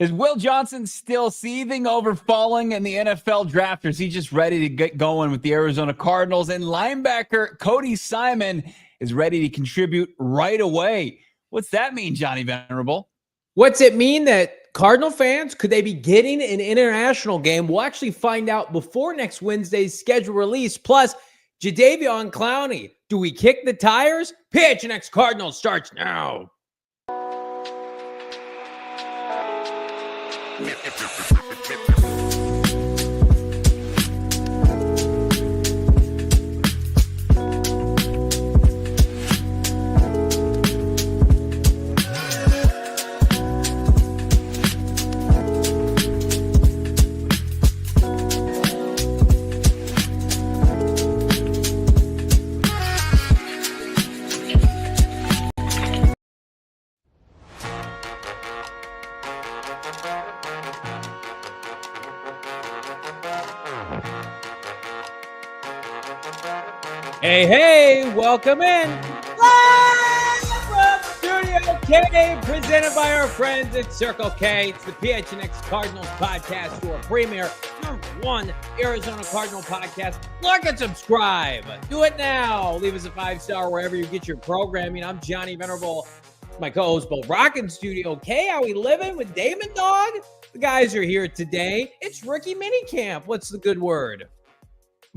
Is Will Johnson still seething over falling in the NFL draft, or is he just ready to get going with the Arizona Cardinals? And linebacker Cody Simon is ready to contribute right away. What's that mean, Johnny Venerable? What's it mean that Cardinal fans, could they be getting an international game? We'll actually find out before next Wednesday's schedule release. Plus, Jadaveon Clowney, do we kick the tires? PHNX Cardinals starts now. Hey, welcome in. Live from Studio K, presented by our friends at Circle K. It's the PHNX Cardinals podcast, your premier #1 Arizona Cardinal podcast. Like and subscribe. Do it now. Leave us a 5-star wherever you get your programming. I'm Johnny Venerable. My co-host, Brack in Studio K. How we living with Damon, Dawg? The guys are here today. It's rookie minicamp. What's the good word?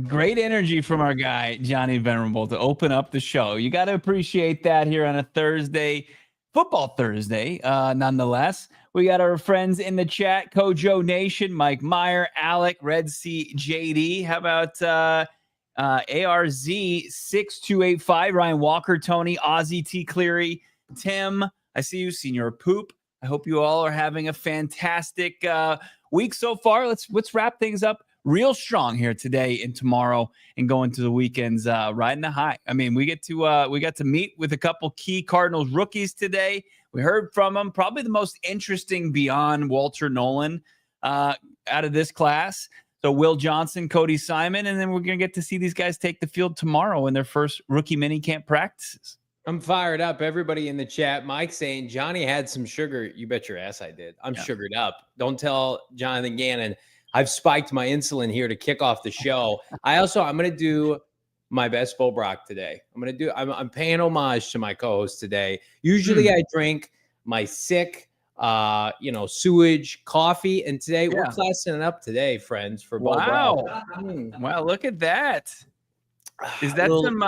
Great energy from our guy, Johnny Venerable, to open up the show. You got to appreciate that here on a Thursday, Football Thursday, nonetheless. We got our friends in the chat, Kojo Nation, Mike Meyer, Alec, Red Sea, JD. How about ARZ6285, Ryan Walker, Tony, Ozzy T. Cleary, Tim. I see you, Senior Poop. I hope you all are having a fantastic week so far. Let's wrap things up real strong here today and tomorrow, and go into the weekends riding the high. I mean, we got to meet with a couple key Cardinals rookies today. We heard from them, probably the most interesting beyond Walter Nolen out of this class. So Will Johnson, Cody Simon, and then we're going to get to see these guys take the field tomorrow in their first rookie minicamp practices. I'm fired up. Everybody in the chat, Mike saying, Johnny had some sugar. You bet your ass I did. I'm sugared up. Don't tell Jonathan Gannon I've spiked my insulin here to kick off the show. I'm going to do my best Brack today. I'm paying homage to my co-host today. Usually I drink my sick, sewage coffee. And today we're classing it up today, friends, for Brack. Wow, look at that. Is that some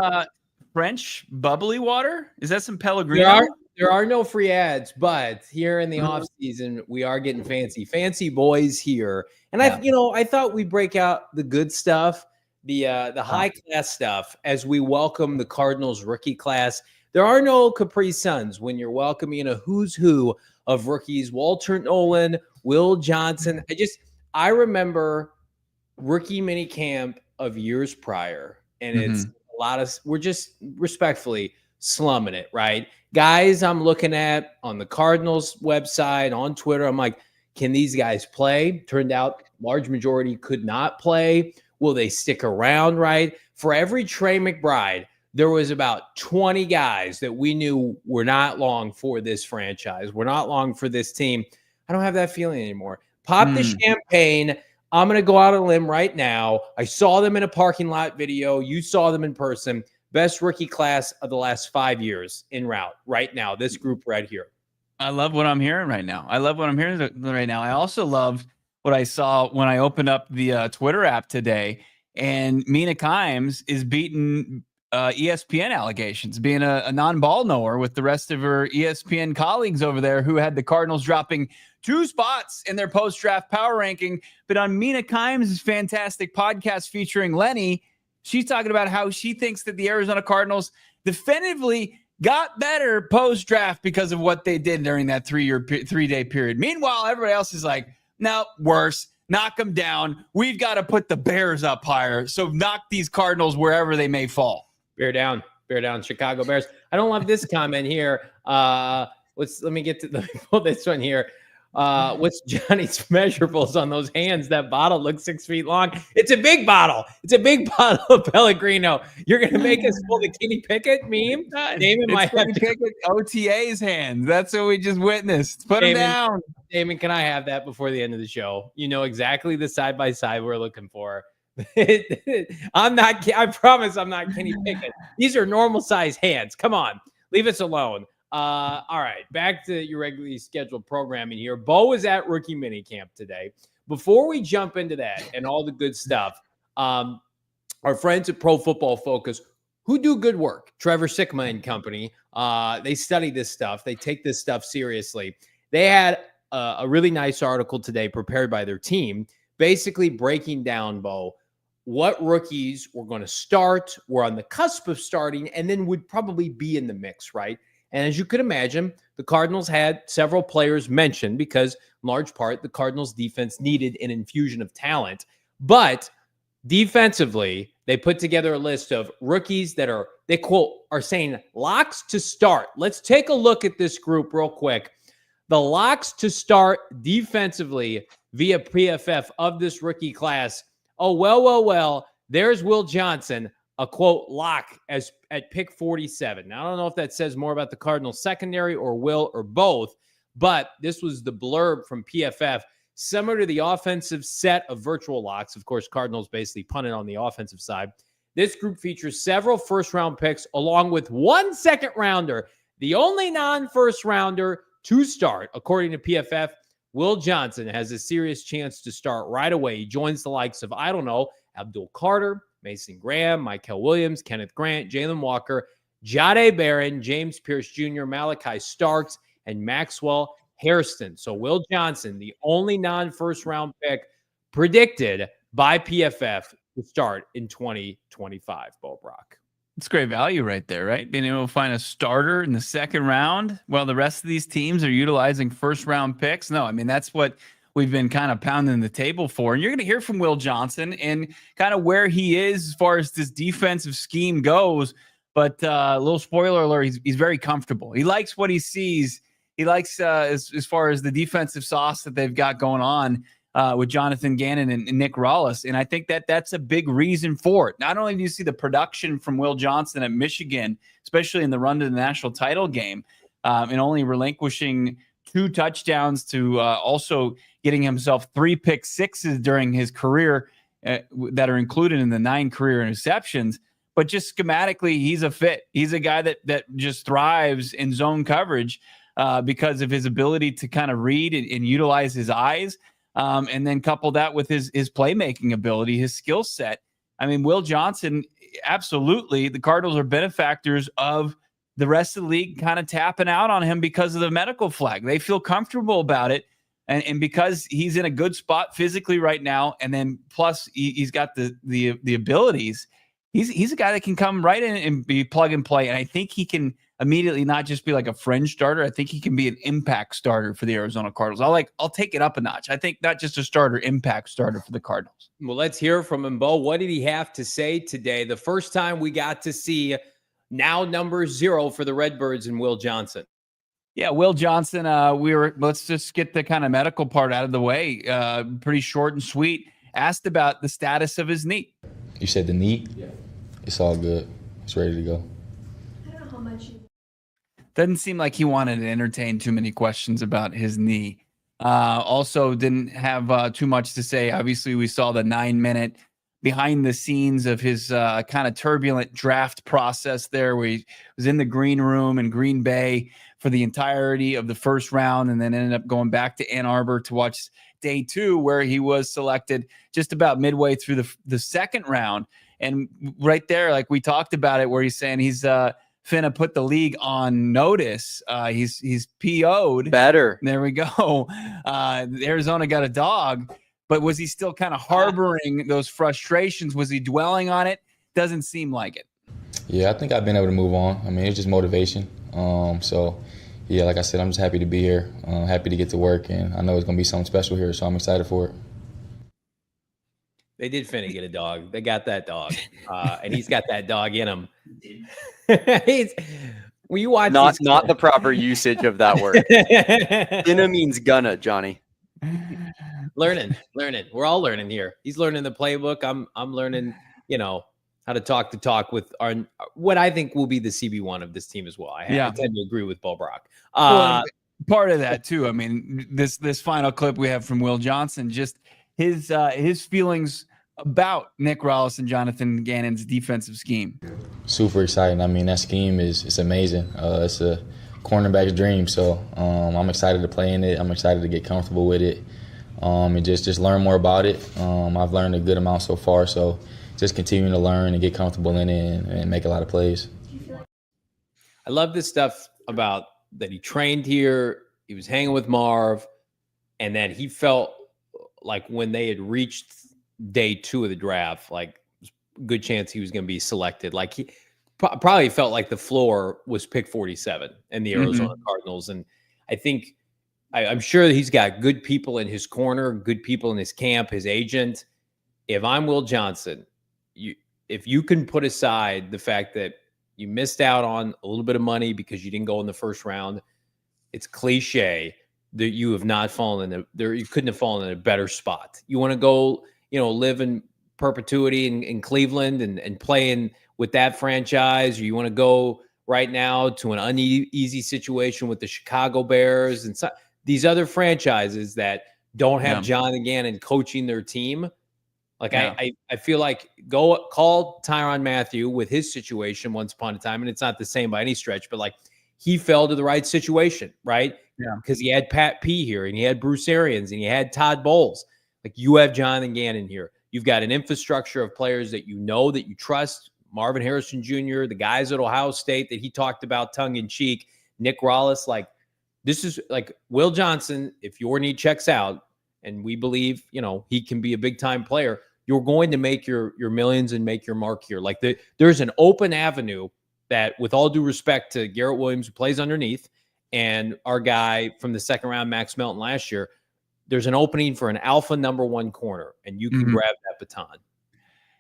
French bubbly water? Is that some Pellegrino? There are no free ads, but here in the off season, we are getting fancy boys here. And I thought we'd break out the good stuff, the high class stuff, as we welcome the Cardinals rookie class. There are no Capri Suns when you're welcoming a who's who of rookies: Walter Nolen, Will Johnson. I remember rookie minicamp of years prior, and it's a lot of, we're just respectfully slumming it, right? Guys I'm looking at on the Cardinals website, on Twitter, I'm like, can these guys play? Turned out large majority could not play. Will they stick around, right? For every Trey McBride, there was about 20 guys that we knew were not long for this franchise, were not long for this team. I don't have that feeling anymore. Pop the champagne. I'm going to go out on a limb right now. I saw them in a parking lot video. You saw them in person. Best rookie class of the last 5 years en route right now. This group right here. I love what I'm hearing right now. I also loved what I saw when I opened up the Twitter app today, and Mina Kimes is beating ESPN allegations, being a non-ball knower with the rest of her ESPN colleagues over there who had the Cardinals dropping 2 spots in their post-draft power ranking. But on Mina Kimes' fantastic podcast featuring Lenny, she's talking about how she thinks that the Arizona Cardinals definitively got better post-draft because of what they did during that 3-day period. Meanwhile, everybody else is like, no, worse. Knock them down. We've got to put the Bears up higher. So knock these Cardinals wherever they may fall. Bear down, Chicago Bears. I don't love this comment here. Let me pull this one here. What's Johnny's measurables on those hands? That bottle looks 6 feet long. It's a big bottle. It's a big bottle of Pellegrino. You're going to make us pull the Kenny Pickett meme? Damon might have to Pickett OTA's hands. That's what we just witnessed. Put him down. Damon, can I have that before the end of the show? You know exactly the side-by-side we're looking for. I promise I'm not Kenny Pickett. These are normal size hands. Come on. Leave us alone. All right, back to your regularly scheduled programming here. Bo is at rookie minicamp today. Before we jump into that and all the good stuff, our friends at Pro Football Focus, who do good work, Trevor Sickma and company, they study this stuff. They take this stuff seriously. They had a really nice article today prepared by their team, basically breaking down, Bo, what rookies were going to start, were on the cusp of starting, and then would probably be in the mix, right? And as you could imagine, the Cardinals had several players mentioned because, in large part, the Cardinals defense needed an infusion of talent. But defensively, they put together a list of rookies that are, they quote, are saying locks to start. Let's take a look at this group real quick. The locks to start defensively via PFF of this rookie class. Oh, well. There's Will Johnson, a quote lock as at pick 47. Now, I don't know if that says more about the Cardinals secondary or Will or both, but this was the blurb from PFF, similar to the offensive set of virtual locks. Of course, Cardinals basically punted on the offensive side. This group features several first-round picks along with 1 second-rounder, the only non-first rounder to start. According to PFF, Will Johnson has a serious chance to start right away. He joins the likes of, I don't know, Abdul Carter, Mason Graham, Michael Williams, Kenneth Grant, Jalen Walker, Jade Barron, James Pierce Jr., Malachi Starks, and Maxwell Hairston. So Will Johnson, the only non-first round pick predicted by PFF to start in 2025, Bo Brock. It's great value right there, right? Being able to find a starter in the second round while the rest of these teams are utilizing first round picks. No, I mean, that's what we've been kind of pounding the table for. And you're going to hear from Will Johnson and kind of where he is as far as this defensive scheme goes. But a little spoiler alert, he's very comfortable. He likes what he sees. He likes as far as the defensive sauce that they've got going on with Jonathan Gannon and Nick Rollis. And I think that's a big reason for it. Not only do you see the production from Will Johnson at Michigan, especially in the run to the national title game, and only relinquishing 2 touchdowns to also getting himself 3 pick sixes during his career that are included in the 9 career interceptions. But just schematically, he's a fit. He's a guy that just thrives in zone coverage because of his ability to kind of read and utilize his eyes. And then couple that with his playmaking ability, his skill set. I mean, Will Johnson, absolutely, the Cardinals are benefactors of the rest of the league kind of tapping out on him because of the medical flag. They feel comfortable about it. And because he's in a good spot physically right now, and then plus he's got the abilities, he's a guy that can come right in and be plug and play. And I think he can immediately not just be like a fringe starter. I think he can be an impact starter for the Arizona Cardinals. I'll take it up a notch. I think not just a starter, impact starter for the Cardinals. Well, let's hear from him, Bo. What did he have to say today? The first time we got to see now number 0 for the Redbirds and Will Johnson. Yeah, Will Johnson, let's just get the kind of medical part out of the way. Pretty short and sweet. Asked about the status of his knee. You said the knee? Yeah. It's all good. It's ready to go. I don't know how much you... Doesn't seem like he wanted to entertain too many questions about his knee. Also didn't have too much to say. Obviously, we saw the 9-minute behind the scenes of his kind of turbulent draft process there, where he was in the green room in Green Bay for the entirety of the first round and then ended up going back to Ann Arbor to watch day 2, where he was selected just about midway through the second round. And right there, like we talked about it, where he's saying he's finna put the league on notice. He's PO'd. Better. There we go. Arizona got a dog. But was he still kind of harboring those frustrations? Was he dwelling on it? Doesn't seem like it. Yeah, I think I've been able to move on. I mean, it's just motivation. So, yeah, like I said, I'm just happy to be here, happy to get to work, and I know it's going to be something special here, so I'm excited for it. They did finna get a dog. They got that dog, and he's got that dog in him. When you watch Not these the proper usage of that word. Gonna means gonna, Johnny. learning. We're all learning here. He's learning the playbook. I'm learning, how to talk with what I think will be the CB1 of this team as well. I tend to agree with Bo Brock. Well, part of that too. I mean, this final clip we have from Will Johnson, just his feelings about Nick Rallis and Jonathan Gannon's defensive scheme. Super exciting. I mean, that scheme it's amazing. It's a cornerback's dream. So I'm excited to play in it. I'm excited to get comfortable with it, and just learn more about it. I've learned a good amount so far. So just continuing to learn and get comfortable in it and make a lot of plays. I love this stuff about that he trained here, he was hanging with Marv, and that he felt like when they had reached day 2 of the draft, like good chance he was going to be selected. Like he probably felt like the floor was pick 47 in the Arizona Cardinals. And I think I'm sure that he's got good people in his corner, good people in his camp, his agent. If I'm Will Johnson, if you can put aside the fact that you missed out on a little bit of money because you didn't go in the first round, it's cliche that you have not fallen in you couldn't have fallen in a better spot. You want to go, live in perpetuity in Cleveland and playing with that franchise, or you want to go right now to an uneasy situation with the Chicago Bears and these other franchises that don't have John Gannon coaching their team. Like I feel like go call Tyrann Mathieu with his situation once upon a time, and it's not the same by any stretch, but like he fell to the right situation, right? Yeah. Because he had Pat P here, and he had Bruce Arians, and he had Todd Bowles. Like you have Jonathan Gannon here. You've got an infrastructure of players that that you trust. Marvin Harrison Jr., the guys at Ohio State that he talked about tongue in cheek, Nick Rallis. Like this is like Will Johnson. If your need checks out, and we believe, he can be a big time player, you're going to make your millions and make your mark here. Like there's an open avenue that, with all due respect to Garrett Williams, who plays underneath, and our guy from the second round, Max Melton last year, there's an opening for an alpha number 1 corner, and you can grab that baton.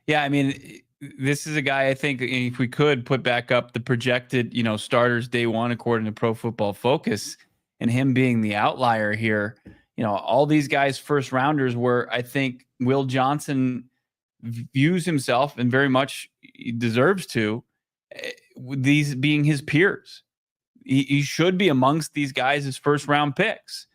Yeah, I mean, this is a guy I think if we could put back up the projected, starters day 1 according to Pro Football Focus, and him being the outlier here. All these guys first rounders where I think Will Johnson views himself, and very much deserves to, these being his peers. He should be amongst these guys as first round picks.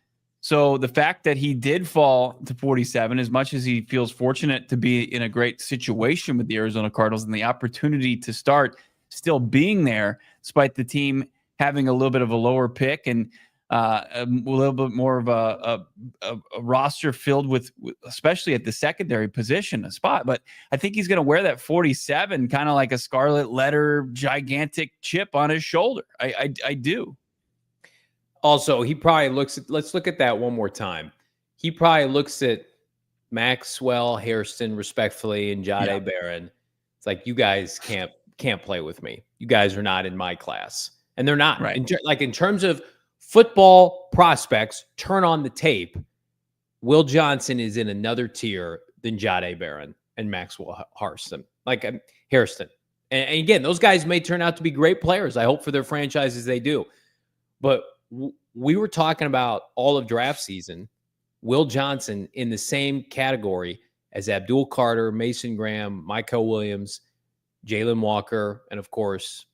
So the fact that he did fall to 47, as much as he feels fortunate to be in a great situation with the Arizona Cardinals and the opportunity to start still being there, despite the team having a little bit of a lower pick and a little bit more of a roster filled with, especially at the secondary position, a spot. But I think he's going to wear that 47 kind of like a scarlet letter, gigantic chip on his shoulder. I do. Also, he probably looks at, let's look at that one more time. He probably looks at Maxwell, Hairston, respectfully, and Jade Barron. It's like, you guys can't play with me. You guys are not in my class. And they're not. Right. In terms of football prospects, turn on the tape, Will Johnson is in another tier than Jade Barron and Maxwell Hairston. Hairston. And again, those guys may turn out to be great players. I hope for their franchises they do. But we were talking about all of draft season, Will Johnson in the same category as Abdul Carter, Mason Graham, Michael Williams, Jalen Walker, and of course,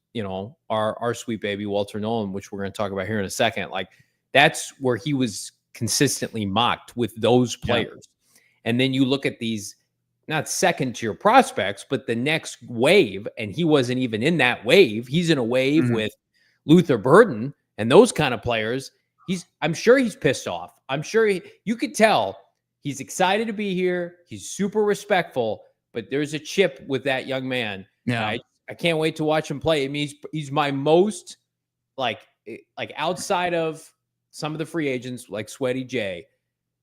our sweet baby Walter Nolen, which we're going to talk about here in a second. Like that's where he was consistently mocked with those players. Yeah. And then you look at these, not second tier prospects, but the next wave, and he wasn't even in that wave. He's in a wave with Luther Burden and those kind of players. I'm sure he's pissed off. I'm sure you could tell he's excited to be here. He's super respectful, but there's a chip with that young man. Yeah. I can't wait to watch him play. I mean, he's my most like outside of some of the free agents like Sweaty J,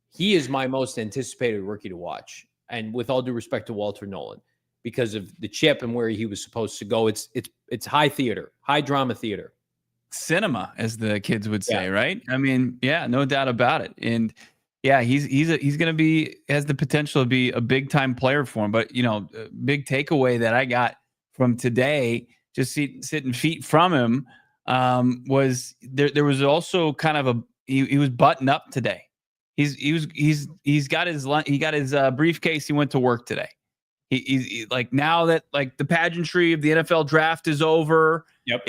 he is my most anticipated rookie to watch. And with all due respect to Walter Nolen, because of the chip and where he was supposed to go, it's high theater, high drama theater. Cinema, as the kids would say, right? I mean, yeah, no doubt about it. And yeah, he's going to be, has the potential to be a big time player for him. But, big takeaway that I got from today, just sitting feet from him, was there was also kind of he was buttoned up today. He's got his briefcase. He went to work today. He's like, now that like the pageantry of the NFL draft is over. Yep.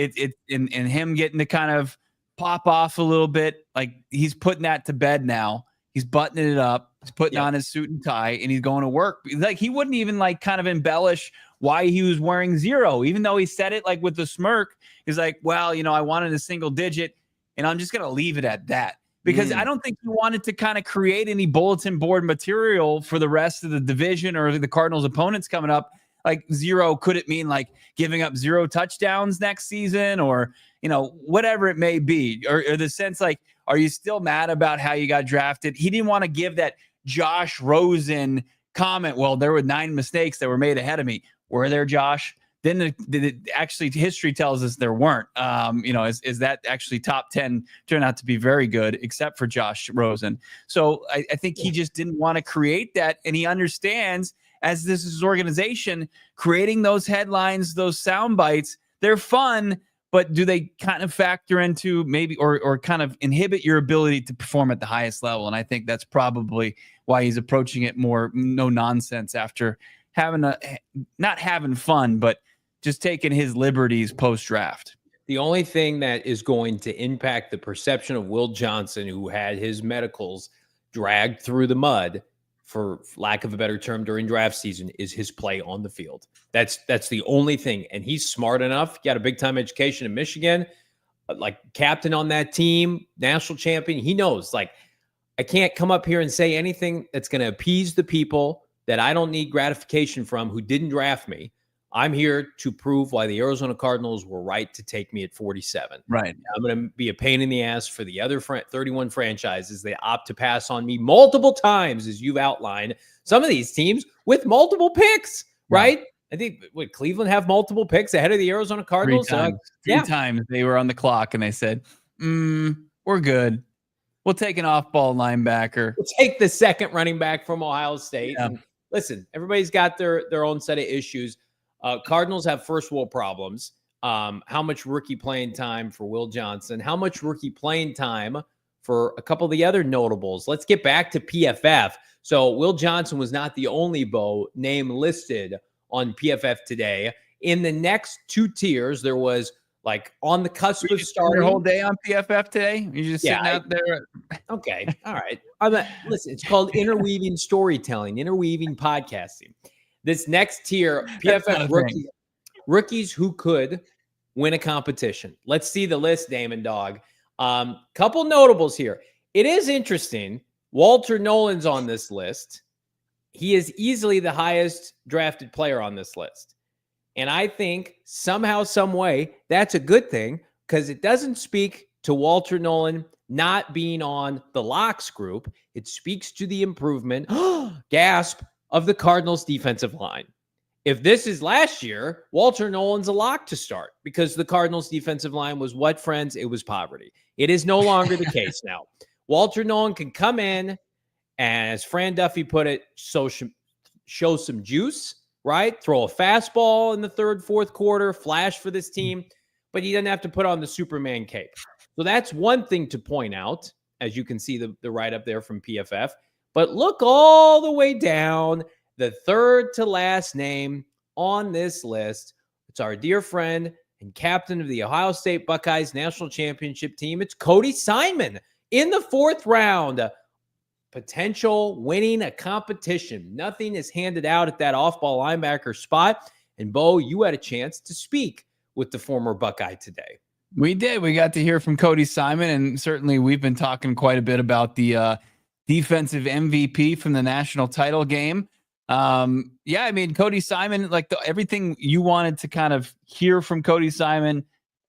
And him getting to kind of pop off a little bit. Like he's putting that to bed now. He's buttoning it up. He's putting on his suit and tie, and he's going to work. Like he wouldn't even like kind of embellish why he was wearing 0, even though he said it like with a smirk. He's like, well, I wanted a single digit, and I'm just going to leave it at that. Because I don't think he wanted to kind of create any bulletin board material for the rest of the division or the Cardinals' opponents coming up. Like 0, could it mean like giving up 0 touchdowns next season, or whatever it may be, or the sense like, are you still mad about how you got drafted? He didn't want to give that Josh Rosen comment. Well, there were 9 mistakes that were made ahead of me. Were there, Josh? Then actually history tells us there weren't. Is that actually top 10 turned out to be very good, except for Josh Rosen. So I think he just didn't want to create that, and he understands, as this is his organization, creating those headlines, those sound bites, they're fun, but do they kind of factor into maybe or kind of inhibit your ability to perform at the highest level? And I think that's probably why he's approaching it more no nonsense after not having fun, but just taking his liberties post-draft. The only thing that is going to impact the perception of Will Johnson, who had his medicals dragged through the mud, for lack of a better term, during draft season, is his play on the field. That's the only thing. And he's smart enough. He got a big-time education in Michigan, like captain on that team, national champion. He knows, like, I can't come up here and say anything that's going to appease the people that I don't need gratification from, who didn't draft me. I'm here to prove why the Arizona Cardinals were right to take me at 47. Right. I'm going to be a pain in the ass for the other 31 franchises. They opt to pass on me multiple times, as you've outlined. Some of these teams with multiple picks, right? I think, would Cleveland have multiple picks ahead of the Arizona Cardinals? Three times they were on the clock, and they said, we're good. We'll take an off-ball linebacker. We'll take the second running back from Ohio State. Yeah. And listen, everybody's got their own set of issues. Cardinals have first world problems. How much rookie playing time for Will Johnson? How much rookie playing time for a couple of the other notables? Let's get back to PFF. So Will Johnson was not the only name listed on PFF today. In the next 2 tiers, there was like on the cusp of starting. Your whole day on PFF today? You're just sitting out there. Okay. All right. Listen, it's called interweaving storytelling, interweaving podcasting. This next tier, PFF rookies who could win a competition. Let's see the list, Damon, Dawg. Couple notables here. It is interesting. Walter Nolen's on this list. He is easily the highest drafted player on this list. And I think somehow, some way, that's a good thing, because it doesn't speak to Walter Nolen not being on the locks group. It speaks to the improvement, gasp, of the Cardinals defensive line. If this is last year, Walter Nolen's a lock to start, because the Cardinals defensive line was what, friends? It was poverty. It is no longer the case now. Walter Nolen can come in, and as Fran Duffy put it, show some juice, right? Throw a fastball in the 3rd, 4th quarter, flash for this team, but he doesn't have to put on the Superman cape. So that's one thing to point out, as you can see the write-up there from PFF. But look all the way down, the 3rd to last name on this list. It's our dear friend and captain of the Ohio State Buckeyes national championship team. It's Cody Simon in the 4th round. Potential winning a competition. Nothing is handed out at that off-ball linebacker spot. And Bo, you had a chance to speak with the former Buckeye today. We did. We got to hear from Cody Simon, and certainly we've been talking quite a bit about the defensive MVP from the national title game. I mean, Cody Simon, like everything you wanted to kind of hear from Cody Simon,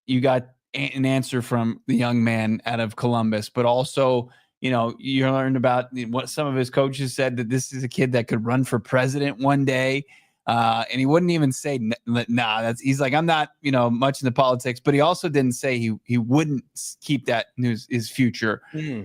you got an answer from the young man out of Columbus, but also, you learned about what some of his coaches said, that this is a kid that could run for president one day. And he wouldn't even say, nah, he's like, I'm not, much into politics, but he also didn't say he wouldn't keep that his future.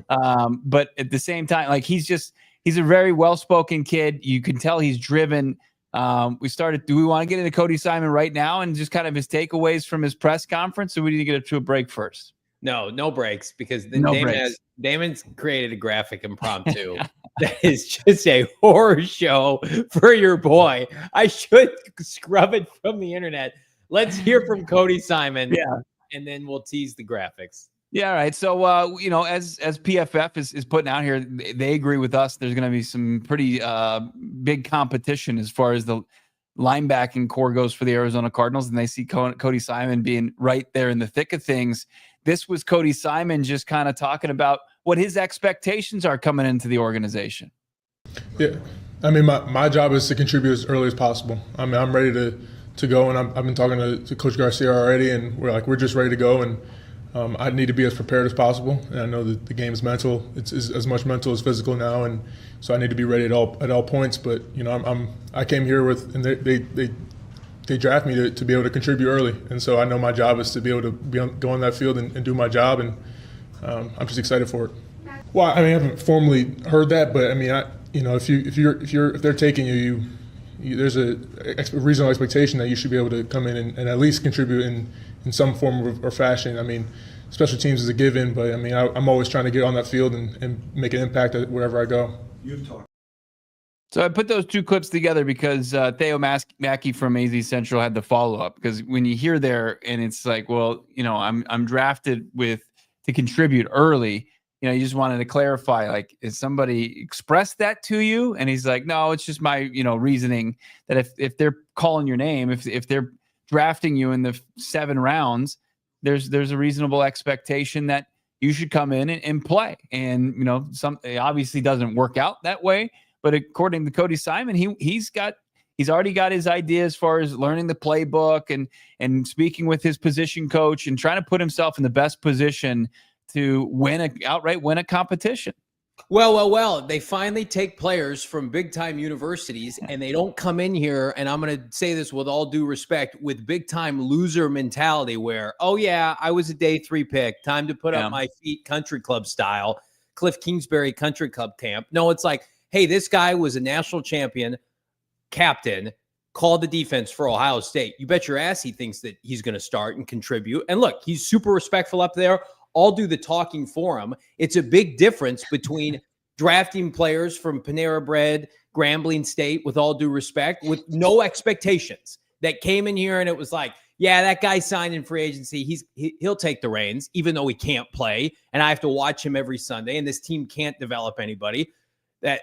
But at the same time, like he's a very well-spoken kid. You can tell he's driven. Do we want to get into Cody Simon right now and just kind of his takeaways from his press conference, or we need to get to a break first? No breaks, because breaks. Damon's created a graphic impromptu that is just a horror show for your boy. I should scrub it from the internet. Let's hear from Cody Simon, and then we'll tease the graphics. Yeah, all right. So, as PFF is putting out here, they agree with us. There's going to be some pretty big competition as far as the linebacking core goes for the Arizona Cardinals, and they see Cody Simon being right there in the thick of things. This was Cody Simon just kind of talking about what his expectations are coming into the organization. Yeah, I mean, my job is to contribute as early as possible. I mean, I'm ready to go, and I've been talking to Coach Garcia already, and we're just ready to go, and I need to be as prepared as possible. And I know that the game is mental; it's as much mental as physical now, and so I need to be ready at all points. But I came here with, and they draft me to be able to contribute early, and so I know my job is to be able to go on that field and do my job, and I'm just excited for it. Well, I mean, I haven't formally heard that, but I mean, if they're taking you, there's a reasonable expectation that you should be able to come in and at least contribute in some form or fashion. I mean, special teams is a given, but I mean, I'm always trying to get on that field and make an impact wherever I go. So I put those two clips together because Theo Mackey from AZ Central had the follow-up, because when you hear there and it's like, well, I'm drafted to contribute early, you just wanted to clarify, like, is somebody expressed that to you? And he's like, no, it's just my, reasoning that if they're calling your name, if they're drafting you in the 7 rounds, there's a reasonable expectation that you should come in and play. And, it obviously doesn't work out that way. But according to Cody Simon, he's already got his idea as far as learning the playbook and speaking with his position coach and trying to put himself in the best position to outright win a competition. Well, they finally take players from big-time universities, and they don't come in here, and I'm going to say this with all due respect, with big-time loser mentality where, oh, yeah, I was a day 3 pick, time to put up my feet country club style, Cliff Kingsbury country club camp. No, it's like, hey, this guy was a national champion, captain, called the defense for Ohio State. You bet your ass he thinks that he's going to start and contribute. And look, he's super respectful up there. I'll do the talking for him. It's a big difference between drafting players from Panera Bread, Grambling State, with all due respect, with no expectations, that came in here and it was like, yeah, that guy signed in free agency. He'll take the reins, even though he can't play. And I have to watch him every Sunday. And this team can't develop anybody. That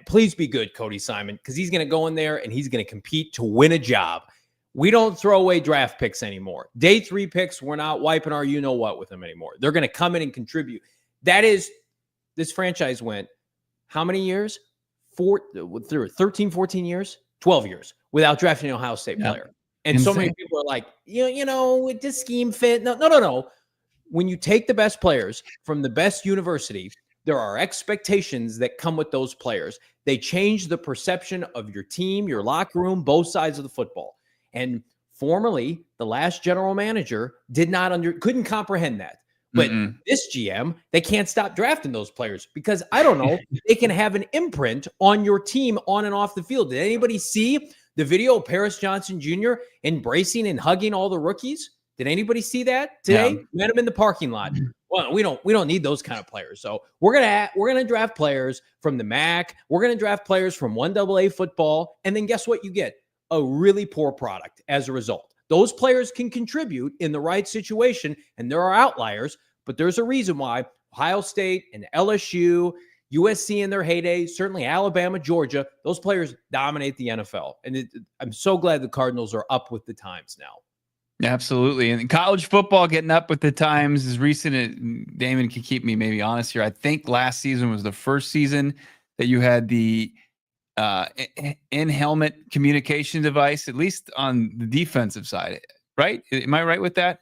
please be good, Cody Simon, because he's going to go in there and he's going to compete to win a job. We don't throw away draft picks anymore. Day 3 picks, we're not wiping our you-know-what with them anymore. They're going to come in and contribute. That is, this franchise went how many years? 13, 14 years? 12 years without drafting an Ohio State player. And insane. So many people are like, with this scheme fit. No. When you take the best players from the best university, there are expectations that come with those players. They change the perception of your team, your locker room, both sides of the football. And formerly, the last general manager couldn't comprehend that. But this GM, they can't stop drafting those players because, I don't know, they can have an imprint on your team on and off the field. Did anybody see the video of Paris Johnson Jr. embracing and hugging all the rookies? Did anybody see that today? Yeah. Met him in the parking lot. Well, we don't need those kind of players. So we're gonna draft players from the MAC. We're gonna draft players from 1AA football, and then guess what you get? A really poor product as a result. Those players can contribute in the right situation, and there are outliers, but there's a reason why Ohio State and LSU, USC in their heyday, certainly Alabama, Georgia, those players dominate the NFL. And I'm so glad the Cardinals are up with the times now. Absolutely. And college football getting up with the times is recent. Damon can keep me maybe honest here. I think last season was the first season that you had the in-helmet communication device, at least on the defensive side, right? Am I right with that?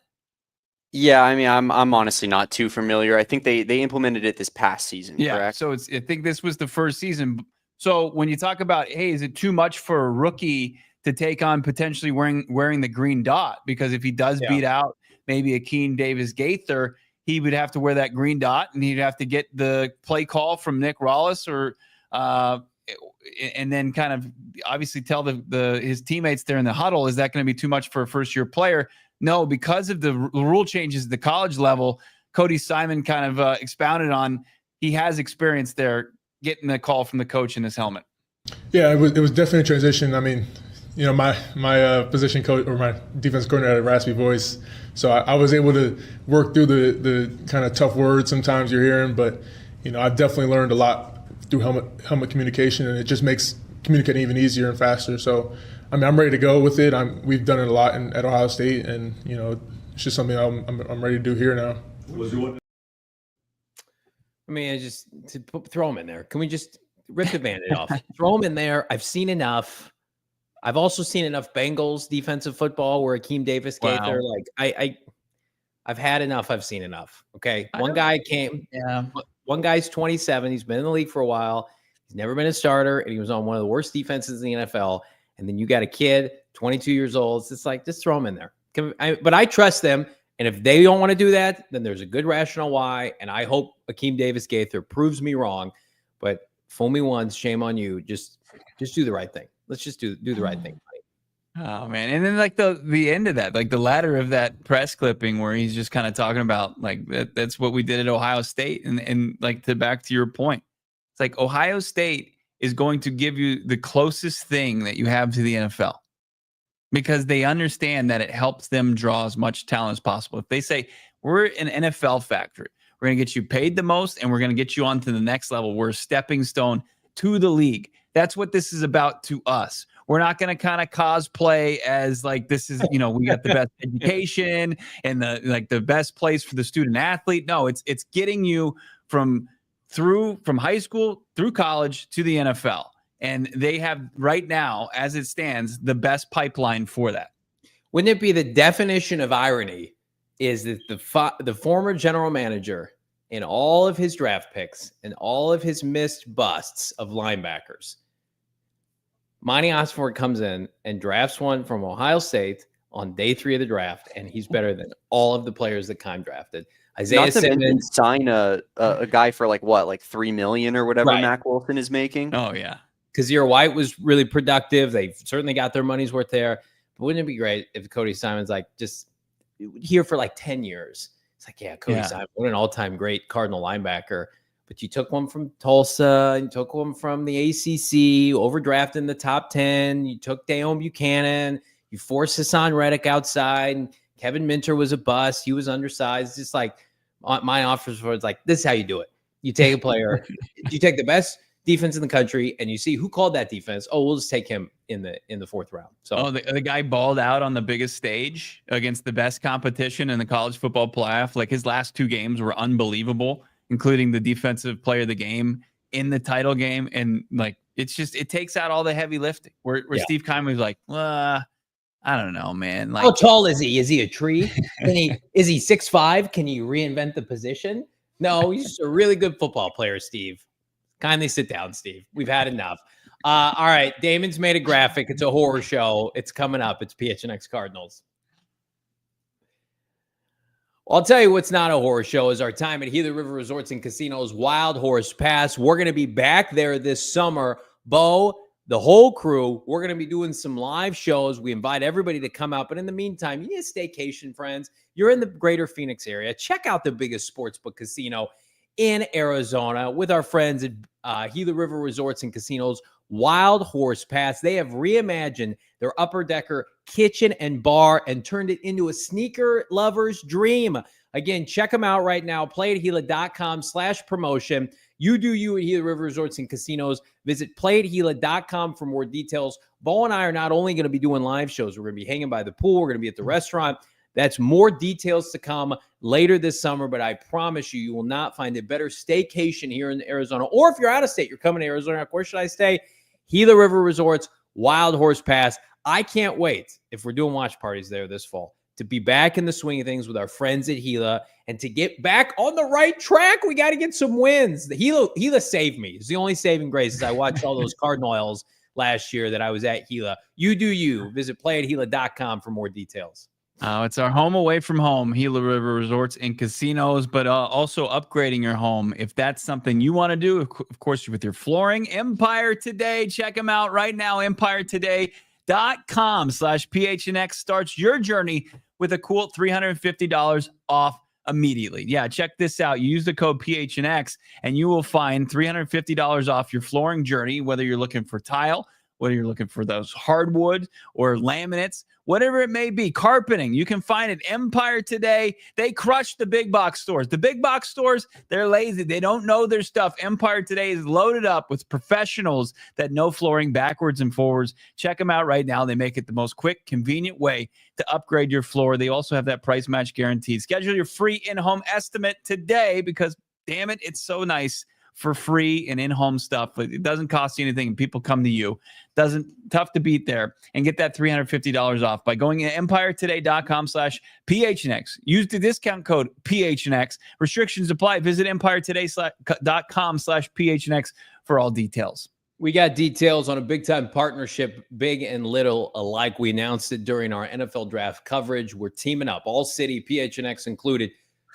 Yeah, I mean, I'm honestly not too familiar. I think they implemented it this past season, correct? So I think this was the first season. So when you talk about, hey, is it too much for a rookie to take on potentially wearing the green dot? Because if he does beat out maybe Akeem Davis-Gaither, he would have to wear that green dot, and he'd have to get the play call from Nick Rawlis or and then kind of obviously tell his teammates there in the huddle, is that going to be too much for a first-year player? No, because of the rule changes at the college level, Cody Simon kind of expounded on, he has experience there getting the call from the coach in his helmet. Yeah, it was definitely a transition. I mean, you know, my position coach or my defense coordinator had a raspy voice, so I was able to work through the kind of tough words sometimes you're hearing. But you know, I've definitely learned a lot through helmet communication, and it just makes communicating even easier and faster. So I mean, I'm ready to go with it. We've done it a lot at Ohio State, and you know, it's just something I'm ready to do here now. I mean, throw him in there. Can we just rip the Band-Aid off? Throw him in there. I've seen enough. I've also seen enough Bengals defensive football where Akeem Davis-Gaither, like I've had enough. I've seen enough. Okay. One guy's 27. He's been in the league for a while. He's never been a starter, and he was on one of the worst defenses in the NFL. And then you got a kid, 22 years old. It's like, just throw him in there. But I trust them. And if they don't want to do that, then there's a good rationale why. And I hope Akeem Davis-Gaither proves me wrong. But fool me once, shame on you. Just do the right thing. Let's just do the right thing. Oh man. And then like the end of that, like the latter of that press clipping where he's just kind of talking about like that's what we did at Ohio State. And like back to your point, it's like Ohio State is going to give you the closest thing that you have to the NFL because they understand that it helps them draw as much talent as possible. If they say we're an NFL factory, we're going to get you paid the most and we're going to get you on to the next level. We're a stepping stone to the league. That's what this is about to us. We're not going to kind of cosplay as like, this is, you know, we got the best education and the best place for the student athlete. No, it's getting you from high school through college to the NFL. And they have right now, as it stands, the best pipeline for that. Wouldn't it be the definition of irony is that the former general manager in all of his draft picks and all of his missed busts of linebackers, Monti Ossenfort comes in and drafts one from Ohio State on day 3 of the draft, and he's better than all of the players that Keim drafted. Isaiah Simmons sign a guy for like $3 million or whatever Mac Wilson is making. Oh yeah. Kyzir White was really productive. They certainly got their money's worth there. But wouldn't it be great if Cody Simon's like just here for like 10 years? It's like, yeah, Cody Simon, what an all-time great Cardinal linebacker. But you took one from Tulsa, and you took one from the ACC, overdrafted in the top 10. You took Dayon Buchanan. You forced Hassan Reddick outside. And Kevin Minter was a bust. He was undersized. Just like my offers was like, this is how you do it. You take a player, you take the best defense in the country, and you see who called that defense. Oh, we'll just take him in the 4th round. So the guy balled out on the biggest stage against the best competition in the college football playoff. Like his last 2 games were unbelievable, including the defensive player of the game in the title game. And like, it takes out all the heavy lifting where Steve Keim was like, I don't know, man. Like, how tall is he? Is he a tree? Is he 6'5"? Can you reinvent the position? No, he's just a really good football player, Steve. Kindly sit down, Steve. We've had enough. All right. Damon's made a graphic. It's a horror show. It's coming up. It's PHNX Cardinals. Well, I'll tell you what's not a horror show is our time at Gila River Resorts and Casinos Wild Horse Pass. We're going to be back there this summer. Bo, the whole crew, we're going to be doing some live shows. We invite everybody to come out. But in the meantime, you need a staycation, friends. You're in the greater Phoenix area. Check out the biggest sportsbook casino in Arizona with our friends at Gila River Resorts and Casinos Wild Horse Pass. They have reimagined their upper decker kitchen and bar and turned it into a sneaker lover's dream. Again, check them out right now. PlayAtGila.com/promotion. You do you at Gila River Resorts and Casinos. Visit PlayAtGila.com for more details. Bo and I are not only going to be doing live shows, we're going to be hanging by the pool. We're going to be at the restaurant. That's more details to come later this summer, but I promise you, you will not find a better staycation here in Arizona. Or if you're out of state, you're coming to Arizona, where should I stay? Gila River Resorts, Wild Horse Pass. I can't wait, if we're doing watch parties there this fall, to be back in the swing of things with our friends at Gila and to get back on the right track. We got to get some wins. The Gila saved me. It's the only saving grace is I watched all those Cardinals last year that I was at Gila. You do you. Visit playatgila.com for more details. It's our home away from home, Gila River Resorts and Casinos, but also upgrading your home. If that's something you want to do, of course, with your flooring, Empire Today. Check them out right now. EmpireToday.com/PHNX starts your journey with a cool $350 off immediately. Yeah, check this out. You use the code PHNX and you will find $350 off your flooring journey, whether you're looking for tile, whether you're looking for those hardwood or laminates, whatever it may be, carpeting, you can find it. Empire Today, they crush the big box stores. The big box stores, they're lazy. They don't know their stuff. Empire Today is loaded up with professionals that know flooring backwards and forwards. Check them out right now. They make it the most quick, convenient way to upgrade your floor. They also have that price match guaranteed. Schedule your free in-home estimate today because, damn it, it's so nice for free and in-home stuff. It doesn't cost you anything and people come to you. Tough to beat there, and get that $350 off by going to EmpireToday.com/PHNX. Use the discount code PHNX. Restrictions apply. Visit EmpireToday.com/PHNX for all details. We got details on a big-time partnership, big and little alike. We announced it during our NFL draft coverage. We're teaming up, all city, PHNX included,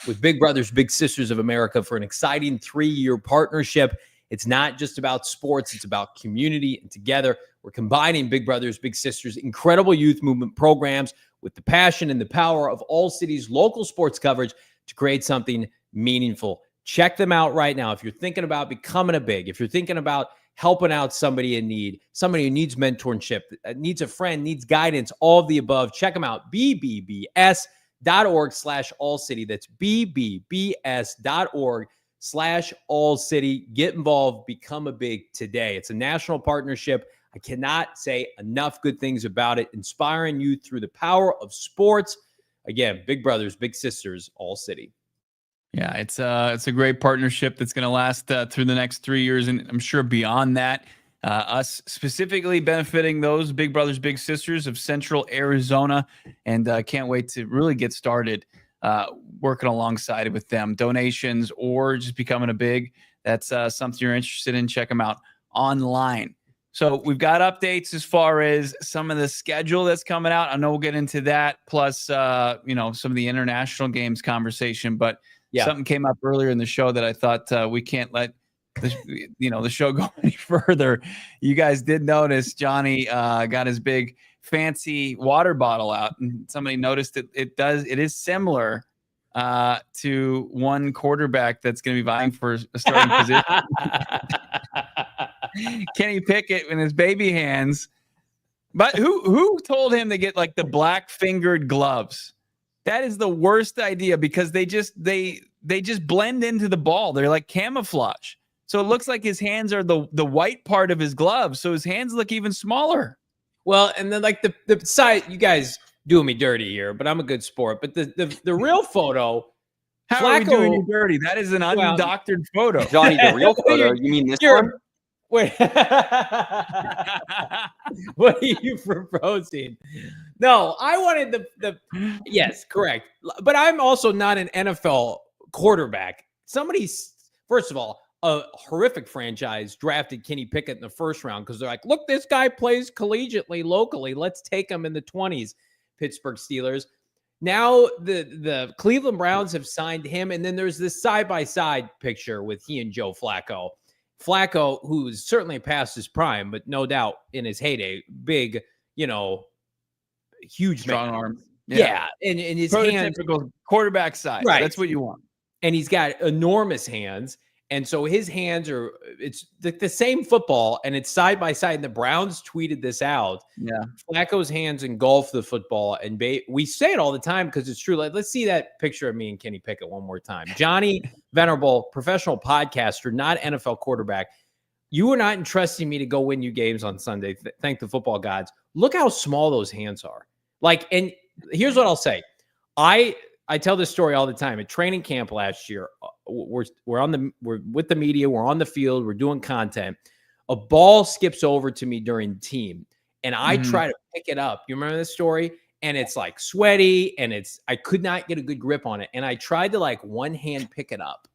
with Big Brothers Big Sisters of America for an exciting 3-year partnership. It's not just about sports, it's about community, and together we're combining Big Brothers Big Sisters incredible youth movement programs with the passion and the power of all cities' local sports coverage to create something meaningful. Check them out right now. If you're thinking about becoming a big, if you're thinking about helping out somebody in need, somebody who needs mentorship, needs a friend, needs guidance, all of the above, check them out. BBBS.org/all-city. That's BBBS.org/all-city. Get involved, become a big today. It's a national partnership. I cannot say enough good things about it. Inspiring youth through the power of sports. Again, Big Brothers, Big Sisters, all city. Yeah, it's a great partnership that's going to last through the next 3 years, and I'm sure beyond that. Us specifically benefiting those Big Brothers Big Sisters of Central Arizona, and can't wait to really get started working alongside with them. Donations or just becoming a big, that's something you're interested in, check them out online. So we've got updates as far as some of the schedule that's coming out. I know we'll get into that, plus some of the international games conversation, but something came up earlier in the show that I thought we can't let the show go any further. You guys did notice Johnny got his big fancy water bottle out, and somebody noticed that it is similar to one quarterback that's going to be vying for a starting position. Kenny Pickett in his baby hands. But who told him to get like the black fingered gloves? That is the worst idea because they just blend into the ball. They're like camouflage. So it looks like his hands are the white part of his gloves. So his hands look even smaller. Well, and then like the side, you guys doing me dirty here, but I'm a good sport. But the real photo, how Flacco, are we doing you dirty? That is an undoctored photo. Johnny, the real photo. You mean this one? Wait. What are you proposing? No, I wanted the yes, correct. But I'm also not an NFL quarterback. First of all, a horrific franchise drafted Kenny Pickett in the first round because they're like, look, this guy plays collegiately, locally. Let's take him in the 20s, Pittsburgh Steelers. Now the Cleveland Browns have signed him, and then there's this side-by-side picture with he and Joe Flacco. Flacco, who's certainly past his prime, but no doubt in his heyday, big, huge strong arm. Yeah. And his hands, quarterback size. Right. That's what you want. And he's got enormous hands. And so his hands it's the same football, and it's side by side. And the Browns tweeted this out. Yeah. Flacco's hands engulf the football. And we say it all the time because it's true. Like, let's see that picture of me and Kenny Pickett one more time. Johnny Venerable, professional podcaster, not NFL quarterback. You were not entrusting me to go win you games on Sunday. Thank the football gods. Look how small those hands are. Like, and here's what I'll say. I tell this story all the time. At training camp last year, we're with the media, we're on the field, we're doing content. A ball skips over to me during team, and I try to pick it up. You remember this story? And it's like sweaty, and I could not get a good grip on it. And I tried to like one hand pick it up,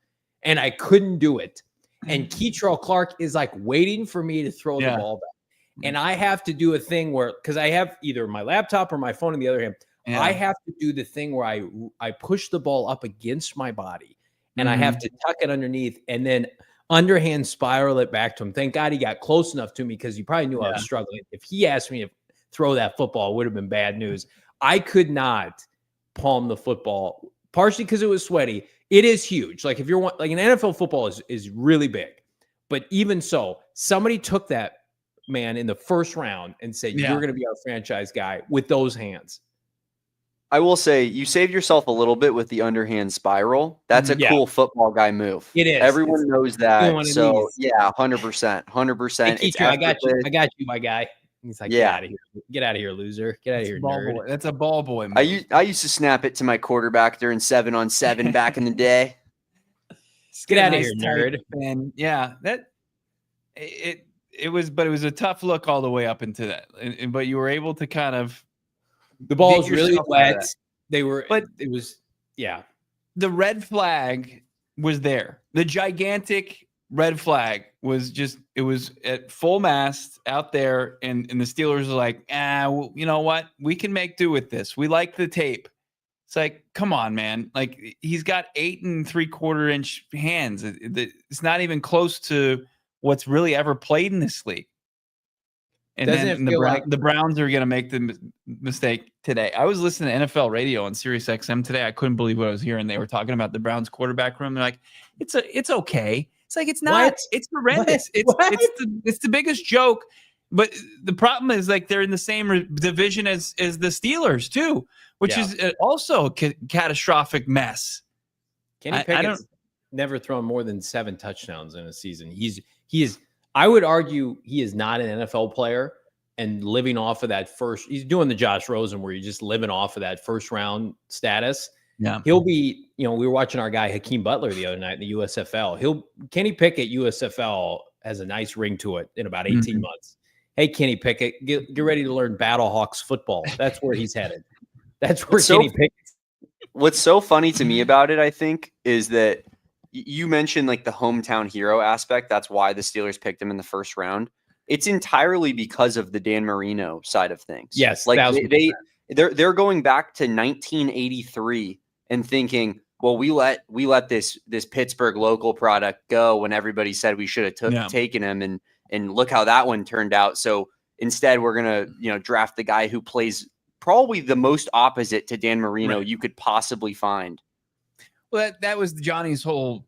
and I couldn't do it. And Keitrell Clark is like waiting for me to throw the ball back. And I have to do a thing where, because I have either my laptop or my phone in the other hand, Yeah. I have to do the thing where I push the ball up against my body and I have to tuck it underneath and then underhand spiral it back to him. Thank God he got close enough to me because he probably knew I was struggling. If he asked me to throw that football, it would have been bad news. I could not palm the football, partially because it was sweaty. It is huge. Like if you're like an NFL football is really big, but even so, somebody took that man in the first round and said, you're going to be our franchise guy with those hands. I will say you saved yourself a little bit with the underhand spiral. That's a cool football guy move. It is. Everyone knows that. So yeah, 100%. 100%. Hey, I got you. I got you, my guy. He's like, get out of here. Get out of here, loser. Get out of here, nerd. Boy. That's a ball boy move. I used to snap it to my quarterback during 7-on-7 back in the day. Get out of here, nerd. And yeah, it was a tough look all the way up into that. But you were able to kind of the ball was really wet. It was the red flag was there. The gigantic red flag was it was at full mast out there, and the Steelers were like, well, you know what? We can make do with this. We like the tape. It's like, come on, man. Like he's got 8 3/4 inch hands. It's not even close to what's really ever played in this league. And then the Browns are going to make the mistake today. I was listening to NFL radio on Sirius XM today. I couldn't believe what I was hearing. They were talking about the Browns quarterback room. They're like, it's okay. It's like, it's not. What? It's horrendous. What? It's the biggest joke. But the problem is, like, they're in the same division as the Steelers too, which is also a catastrophic mess. Kenny Pickett's never thrown more than 7 touchdowns in a season. He is. I would argue he is not an NFL player, and living off of that he's doing the Josh Rosen where you're just living off of that first round status. Yeah. He'll be, we were watching our guy Hakeem Butler the other night in the USFL. Kenny Pickett USFL has a nice ring to it in about 18 months. Hey, Kenny Pickett, get ready to learn Battlehawks football. That's where he's headed. That's where Kenny Pickett. What's so funny to me about it, I think, is that you mentioned like the hometown hero aspect. That's why the Steelers picked him in the first round. It's entirely because of the Dan Marino side of things. Yes, like they're going back to 1983 and thinking, well, we let this Pittsburgh local product go when everybody said we should have taken him, and look how that one turned out. So instead, we're gonna draft the guy who plays probably the most opposite to Dan Marino you could possibly find. Well, that was Johnny's whole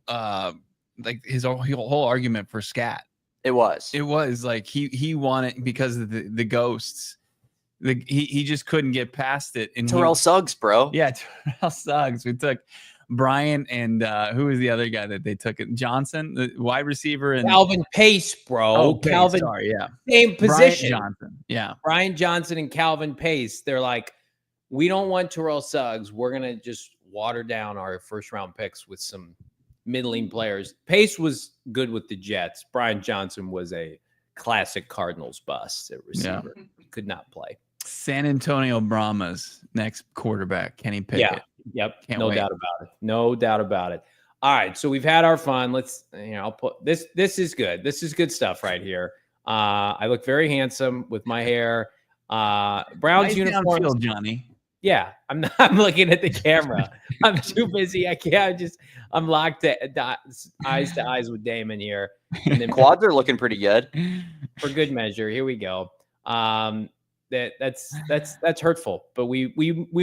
his whole argument for scat. It was like he wanted, because of the ghosts. He just couldn't get past it. And Terrell Suggs, bro. Yeah, Terrell Suggs. We took Brian and who was the other guy that they took? Johnson, the wide receiver, and Calvin Pace, bro. Oh, Calvin, sorry, yeah, same position. Brian Johnson, yeah, Brian Johnson and Calvin Pace. They're like, we don't want Terrell Suggs. We're gonna just water down our first round picks with some middling players. Pace was good with the Jets. Brian Johnson was a classic Cardinals bust at receiver. Could not play. San Antonio Brahmas next quarterback, Kenny Pickett. Yeah. Yep. No doubt about it. No doubt about it. All right. So we've had our fun. Let's, I'll put this. This is good. This is good stuff right here. I look very handsome with my hair. Browns nice uniform. Downfield, Johnny. Yeah. I'm looking at the camera. I'm too busy. I can't. I'm locked eyes to eyes with Damon here. And then quads are looking pretty good. For good measure. Here we go. That's hurtful, but we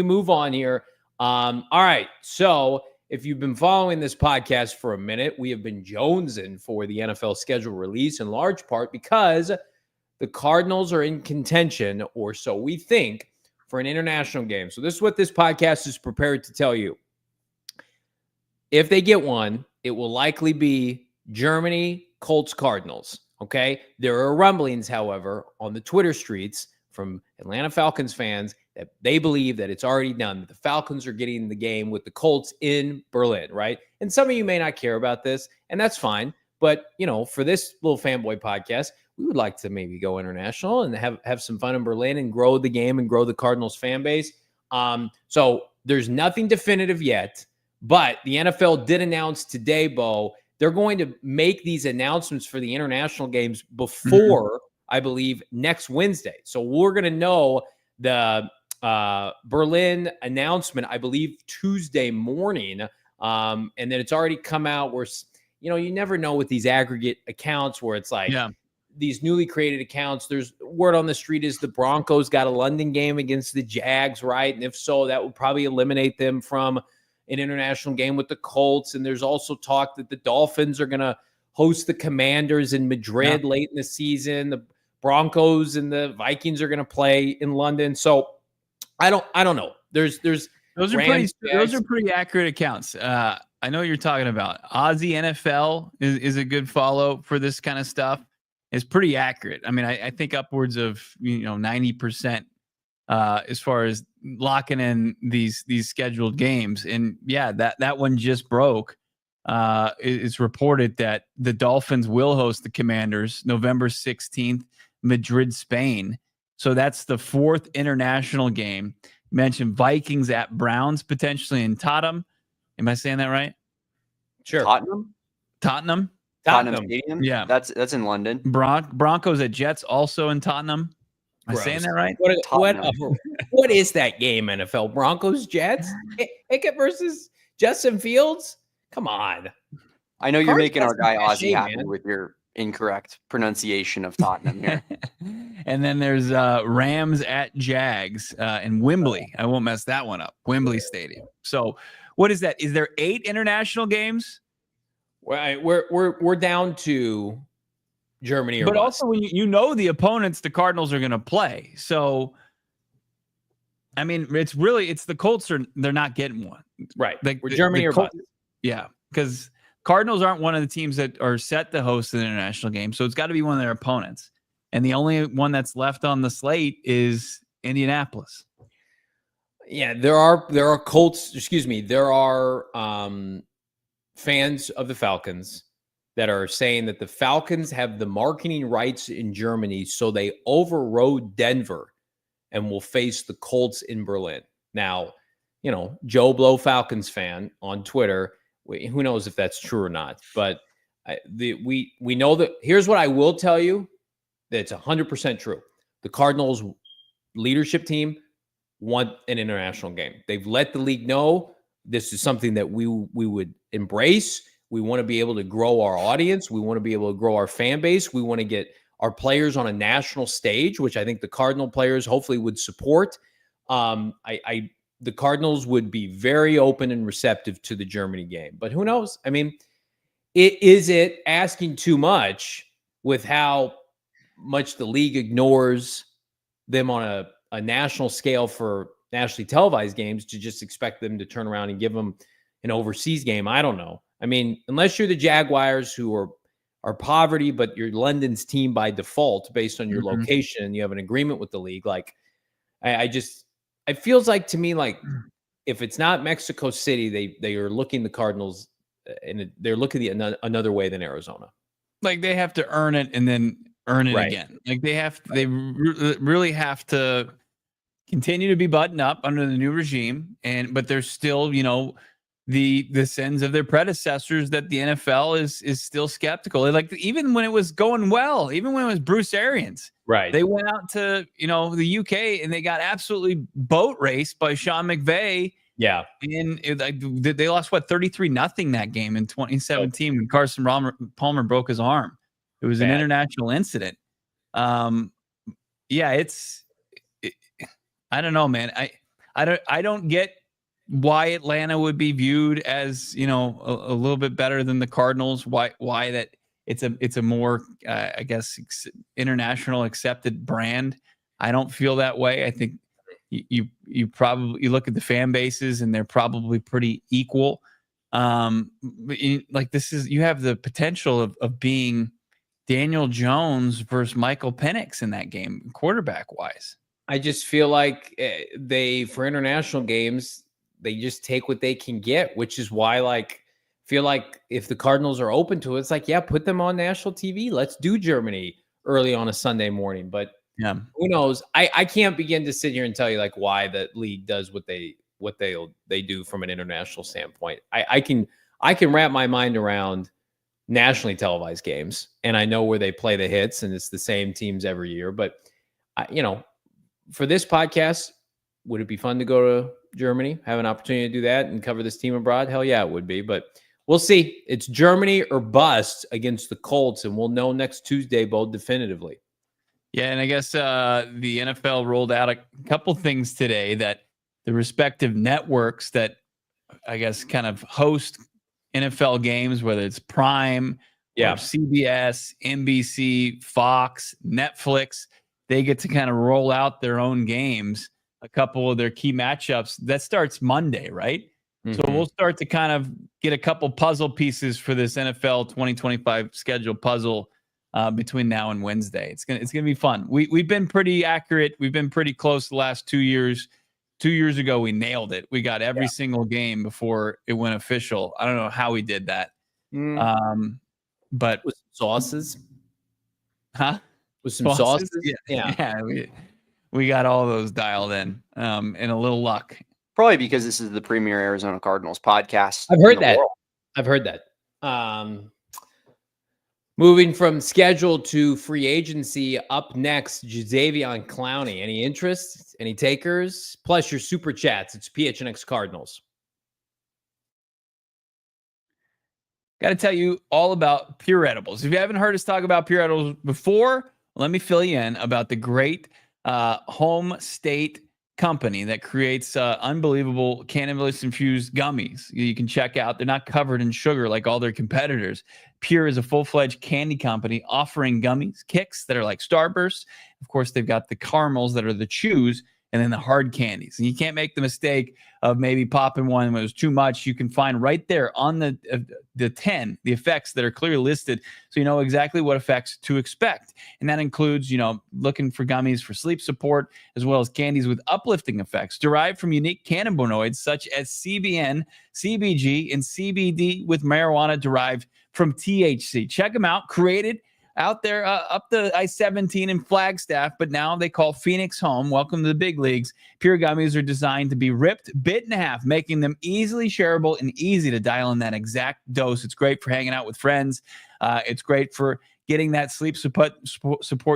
move on here. All right. So if you've been following this podcast for a minute, we have been jonesing for the NFL schedule release, in large part because the Cardinals are in contention, or so we think, for an international game. So this is what this podcast is prepared to tell you. If they get one, it will likely be Germany, Colts, Cardinals. Okay. There are rumblings, however, on the Twitter streets from Atlanta Falcons fans that they believe that it's already done, that the Falcons are getting the game with the Colts in Berlin, right? And some of you may not care about this, and that's fine. But, for this little fanboy podcast, we would like to maybe go international and have some fun in Berlin and grow the game and grow the Cardinals fan base. So there's nothing definitive yet, but the NFL did announce today, Bo, they're going to make these announcements for the international games before, I believe, next Wednesday. So we're going to know the Berlin announcement, I believe Tuesday morning. And then it's already come out where, you never know with these aggregate accounts where it's like these newly created accounts. There's word on the street is the Broncos got a London game against the Jags, right? And if so, that would probably eliminate them from an international game with the Colts. And there's also talk that the Dolphins are going to host the Commanders in Madrid late in the season. The Broncos and the Vikings are going to play in London. So I don't know. Those are pretty accurate accounts. I know what you're talking about. Aussie NFL is a good follow for this kind of stuff. It's pretty accurate. I mean, I think upwards of 90% as far as locking in these scheduled games. And yeah, that one just broke. It's reported that the Dolphins will host the Commanders November 16th, Madrid, Spain. So that's the fourth international game. Mentioned Vikings at Browns potentially in Tottenham. Am I saying that right? Sure. Tottenham Stadium. Yeah, that's in London. Broncos at Jets also in Tottenham. Am I saying that right? What is that game? NFL Broncos Jets Hickett versus Justin Fields. Come on. I know you're making our guy Ozzy happy with your incorrect pronunciation of Tottenham here. And then there's Rams at Jags in Wembley. I won't mess that one up. Wembley Stadium. So what is that? Is there 8 international games? We're down to Germany, but also when the opponents the Cardinals are going to play. So I mean, it's the Colts they're not getting one, right? Like Germany or bust. Yeah, because Cardinals aren't one of the teams that are set to host an international game, so it's got to be one of their opponents. And the only one that's left on the slate is Indianapolis. Yeah, there are Colts. Excuse me, there are fans of the Falcons that are saying that the Falcons have the marketing rights in Germany, so they overrode Denver and will face the Colts in Berlin. Now, Joe Blow Falcons fan on Twitter. Who knows if that's true or not? But we know that. Here's what I will tell you: that's 100% true. The Cardinals leadership team want an international game. They've let the league know this is something that we would embrace. We want to be able to grow our audience. We want to be able to grow our fan base. We want to get our players on a national stage, which I think the Cardinal players hopefully would support. The Cardinals would be very open and receptive to the Germany game. But who knows? I mean, is it asking too much with how much the league ignores them on a national scale for nationally televised games to just expect them to turn around and give them an overseas game? I don't know. I mean, unless you're the Jaguars who are poverty, but you're London's team by default based on your location and you have an agreement with the league. Like, it feels like to me, like if it's not Mexico City, they are looking the Cardinals and they're looking another way than Arizona. Like they have to earn it and then earn it again. Like they really have to continue to be buttoned up under the new regime. But there's still, the sins of their predecessors that the NFL is still skeptical. Like even when it was going well, even when it was Bruce Arians, right? They went out to the UK and they got absolutely boat raced by Sean McVay. Yeah, and they lost 33-0 that game in 2017 when Carson Palmer broke his arm. It was an international incident. I don't know, man. I don't get why Atlanta would be viewed as, a little bit better than the Cardinals. Why that it's a more, I guess, international accepted brand. I don't feel that way. I think you probably look at the fan bases and they're probably pretty equal. Like you have the potential of being Daniel Jones versus Michael Penix in that game, quarterback wise. I just feel like for international games, they just take what they can get, which is why feel like if the Cardinals are open to it, it's like, yeah, put them on national TV. Let's do Germany early on a Sunday morning. But who knows? I can't begin to sit here and tell you why the league does what they do from an international standpoint. I can wrap my mind around nationally televised games, and I know where they play the hits, and it's the same teams every year. But for this podcast, Would it be fun to go to Germany, have an opportunity to do that and cover this team abroad? Hell yeah, it would be. But we'll see. It's Germany or bust against the Colts, and we'll know next Tuesday, both definitively. Yeah, and I guess the NFL rolled out a couple things today that the respective networks that I guess kind of host NFL games, whether it's Prime, or CBS, NBC, Fox, Netflix, they get to kind of roll out their own games, a couple of their key matchups. That starts Monday, right? So we'll start to kind of get a couple puzzle pieces for this NFL 2025 schedule puzzle between now and Wednesday. It's gonna be fun. We've been pretty accurate. We've been pretty close the last 2 years. 2 years ago, we nailed it. We got every single game before it went official. I don't know how we did that. But with sauces, with some sauces? Yeah. We got all those dialed in, and a little luck. Probably because this is the premier Arizona Cardinals podcast. I've heard that. Moving from schedule to free agency, up next, Jadaveon Clowney. Any interest? Any takers? Plus your super chats. It's PHNX Cardinals. Got to tell you all about Pure Edibles. If you haven't heard us talk about Pure Edibles before, let me fill you in about the great home state company that creates unbelievable cannabis-infused gummies you can check out. They're not covered in sugar like all their competitors. Pure is a full-fledged candy company offering gummies, kicks that are like Starbursts. Of course, they've got the caramels that are the chews, and then the hard candies. And you can't make the mistake of maybe popping one when it was too much. You can find right there on the 10, the effects that are clearly listed, so you know exactly what effects to expect. And that includes, looking for gummies for sleep support, as well as candies with uplifting effects derived from unique cannabinoids such as CBN, CBG, and CBD with marijuana derived from THC. Check them out. Created out there up the I-17 in Flagstaff, but now they call Phoenix home. Welcome to the big leagues. Pure gummies are designed to be ripped, bit in half, making them easily shareable and easy to dial in that exact dose. It's great for hanging out with friends. It's great for getting that sleep support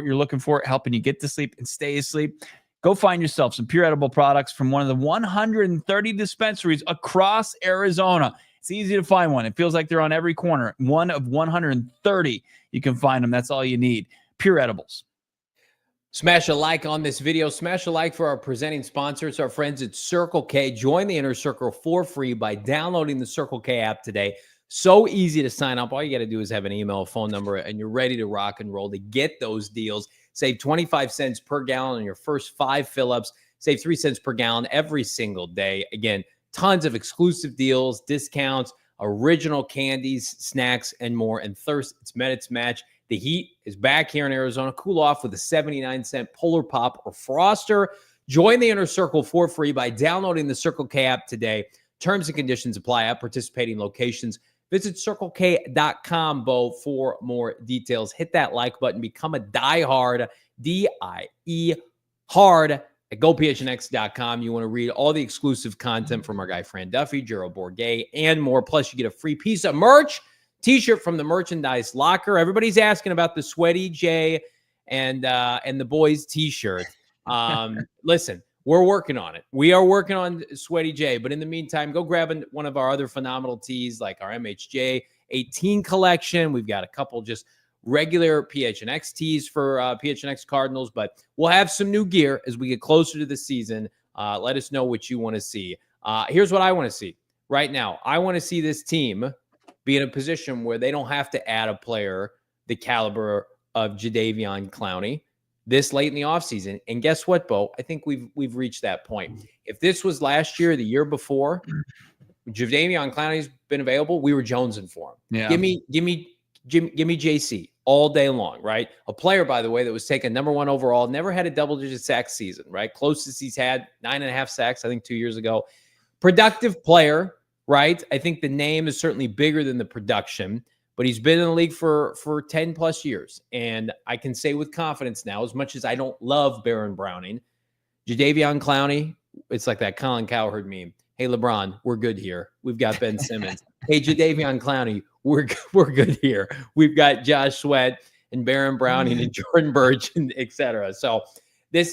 you're looking for, helping you get to sleep and stay asleep. Go find yourself some Pure edible products from one of the 130 dispensaries across Arizona. It's easy to find one. It feels like they're on every corner. One of 130. You can find them. That's all you need. Pure edibles. Smash a like on this video. Smash a like for our presenting sponsors, our friends at Circle K. Join the Inner Circle for free by downloading the Circle K app today. So easy to sign up. All you got to do is have an email, a phone number, and you're ready to rock and roll to get those deals. Save 25 cents per gallon on your first 5 fill-ups. Save 3 cents per gallon every single day. Again, tons of exclusive deals, discounts, original candies, snacks, and more. And thirst, it's met its match. The heat is back here in Arizona. Cool off with a 79-cent Polar Pop or Froster. Join the Inner Circle for free by downloading the Circle K app today. Terms and conditions apply at participating locations. Visit CircleK.com, Bo, for more details. Hit that like button. Become a diehard, D-I-E, hard at GoPHNX.com. You want to read all the exclusive content from our guy Fran Duffy, Gerald Bourget, and more. Plus, you get a free piece of merch, T-shirt from the merchandise locker. Everybody's asking about the Sweaty J and the boys T-shirt. Listen, we're working on it. We are working on Sweaty J, but in the meantime, go grab one of our other phenomenal tees like our MHJ 18 collection. We've got a couple just regular PHNX tees for PHNX Cardinals, but we'll have some new gear as we get closer to the season. Let us know what you want to see. Here's what I want to see right now. I want to see this team be in a position where they don't have to add a player the caliber of Jadaveon Clowney this late in the offseason. And guess what, Bo? I think we've reached that point. If this was last year, the year before, Jadaveon Clowney's been available, we were jonesing for him. Yeah. Give me JC all day long, right? A player, by the way, that was taken number 1 overall, never had a double-digit sack season, right? Closest he's had 9.5 sacks, I think 2 years ago. Productive player, right? I think the name is certainly bigger than the production, but he's been in the league for 10 plus years. And I can say with confidence now, as much as I don't love Baron Browning, Jadaveon Clowney, it's like that Colin Cowherd meme. Hey, LeBron, we're good here. We've got Ben Simmons. Hey, Jadaveon Clowney, we're good here. We've got Josh Sweat and Baron Browning and Jordan Birch, and et cetera. So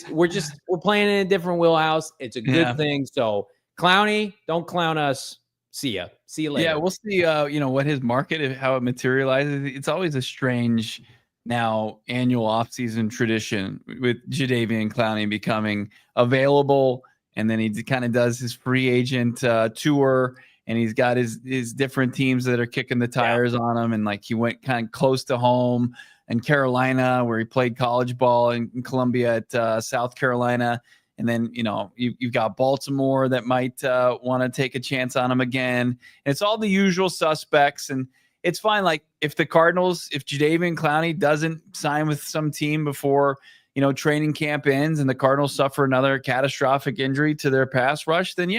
we're playing in a different wheelhouse. It's a good thing. So Clowney, don't clown us. See you later. Yeah, we'll see. What his market, how it materializes. It's always a strange now annual offseason tradition with Jadaveon Clowney becoming available, and then he kind of does his free agent tour, and he's got his different teams that are kicking the tires on him, and like he went kind of close to home in Carolina, where he played college ball in Columbia at South Carolina. And then, you've got Baltimore that might want to take a chance on him again. And it's all the usual suspects. And it's fine. Like if Jadaveon Clowney doesn't sign with some team before, training camp ends and the Cardinals suffer another catastrophic injury to their pass rush, then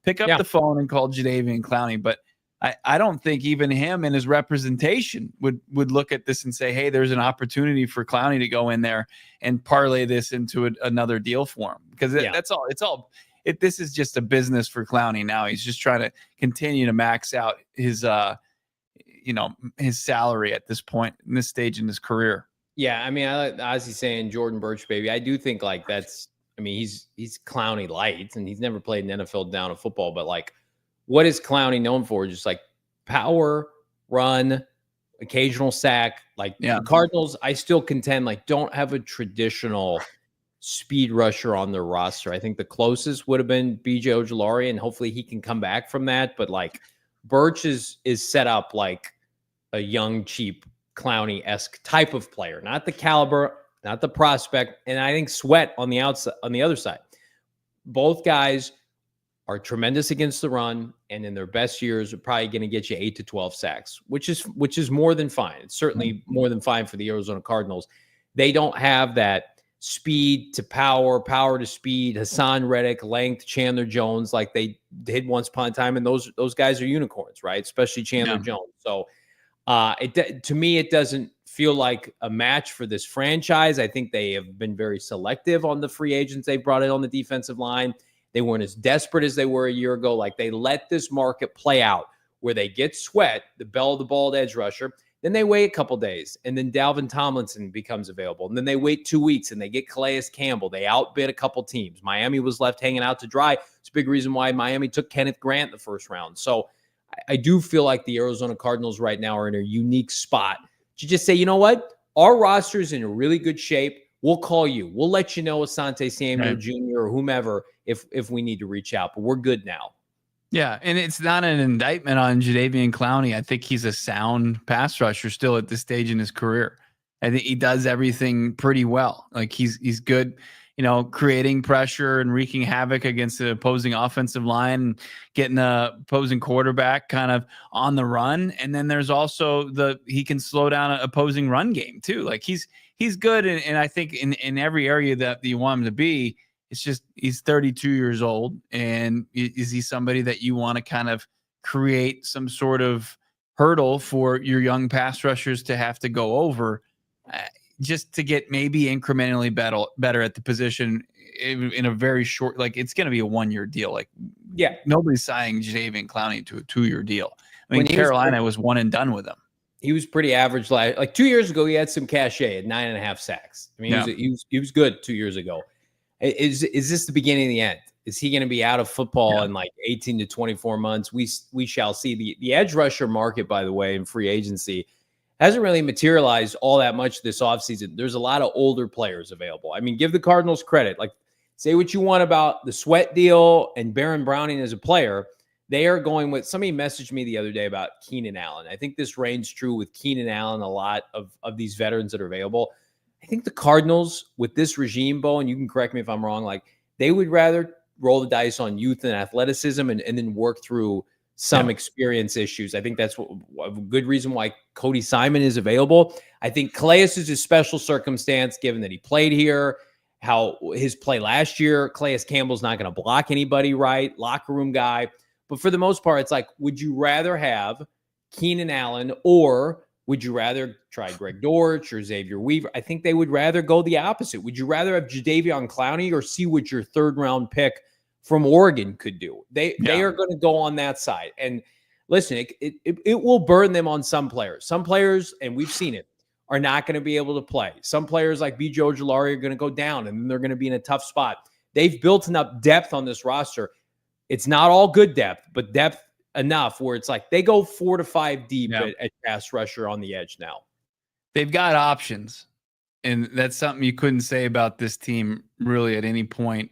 pick up the phone and call Jadaveon Clowney. But I don't think even him and his representation would look at this and say, hey, there's an opportunity for Clowney to go in there and parlay this into another deal for him. Because that's all. This is just a business for Clowney now. He's just trying to continue to max out his salary at this point in this stage in his career. Yeah, I mean, I like Ozzy saying Jordan Birch, baby. I do think like that's. I mean, he's Clowney light, and he's never played an NFL down of football, but like. What is Clowney known for? Just like power, run, occasional sack. Like the Cardinals, I still contend like don't have a traditional speed rusher on their roster. I think the closest would have been BJ Ojulari, and hopefully he can come back from that. But like Birch is set up like a young, cheap Clowney-esque type of player, not the caliber, not the prospect. And I think Sweat on the outside, on the other side, both guys are tremendous against the run, and in their best years are probably going to get you 8 to 12 sacks, which is more than fine. It's certainly more than fine for the Arizona Cardinals. They don't have that speed to power to speed, Hassan Reddick, length, Chandler Jones, like they did once upon a time, and those guys are unicorns, right? Especially Chandler Jones. So to me, it doesn't feel like a match for this franchise. I think they have been very selective on the free agents they brought in on the defensive line. They weren't as desperate as they were a year ago. Like they let this market play out where they get Sweat, the bell of the ball edge rusher. Then they wait a couple days, and then Dalvin Tomlinson becomes available. And then they wait 2 weeks, and they get Calais Campbell. They outbid a couple teams. Miami was left hanging out to dry. It's a big reason why Miami took Kenneth Grant in the first round. So I do feel like the Arizona Cardinals right now are in a unique spot to just say, you know what? Our roster is in a really good shape. We'll call you. We'll let you know, Asante Samuel Jr. or whomever, if we need to reach out. But we're good now. Yeah, and it's not an indictment on Jadaveon Clowney. I think he's a sound pass rusher still at this stage in his career. I think he does everything pretty well. Like he's good, creating pressure and wreaking havoc against the opposing offensive line, getting the opposing quarterback kind of on the run. And then there's also he can slow down an opposing run game too. Like he's good, and I think in every area that you want him to be. It's just he's 32 years old, and is he somebody that you want to kind of create some sort of hurdle for your young pass rushers to have to go over just to get maybe incrementally better at the position in a very short, like it's going to be a 1-year deal. Like, nobody's signing Jadaveon Clowney to a 2-year deal. I mean, Carolina was one and done with him. He was pretty average. Like 2 years ago, he had some cachet at 9.5 sacks. I mean, he was good 2 years ago. Is this the beginning of the end? Is he going to be out of football in like 18 to 24 months? We shall see. The edge rusher market, by the way, in free agency hasn't really materialized all that much this offseason. There's a lot of older players available. I mean, give the Cardinals credit. Like, say what you want about the Sweat deal and Baron Browning as a player. They are going with – somebody messaged me the other day about Keenan Allen. I think this reigns true with Keenan Allen, a lot of these veterans that are available. I think the Cardinals with this regime, Bo, and you can correct me if I'm wrong, like they would rather roll the dice on youth and athleticism and then work through some experience issues. I think that's a good reason why Cody Simon is available. I think Calais is a special circumstance given that he played here, how his play last year. Calais Campbell's not going to block anybody, right? Locker room guy. But for the most part, it's like, would you rather have Keenan Allen or would you rather try Greg Dortch or Xavier Weaver? I think they would rather go the opposite. Would you rather have Jadaveon Clowney or see what your third-round pick from Oregon could do? They are going to go on that side. And listen, it will burn them on some players. Some players, and we've seen it, are not going to be able to play. Some players like B.J. Ojulari are going to go down, and they're going to be in a tough spot. They've built enough depth on this roster. It's not all good depth, but depth enough where it's like they go 4 to 5 deep at pass rusher on the edge now. They've got options, and that's something you couldn't say about this team really at any point,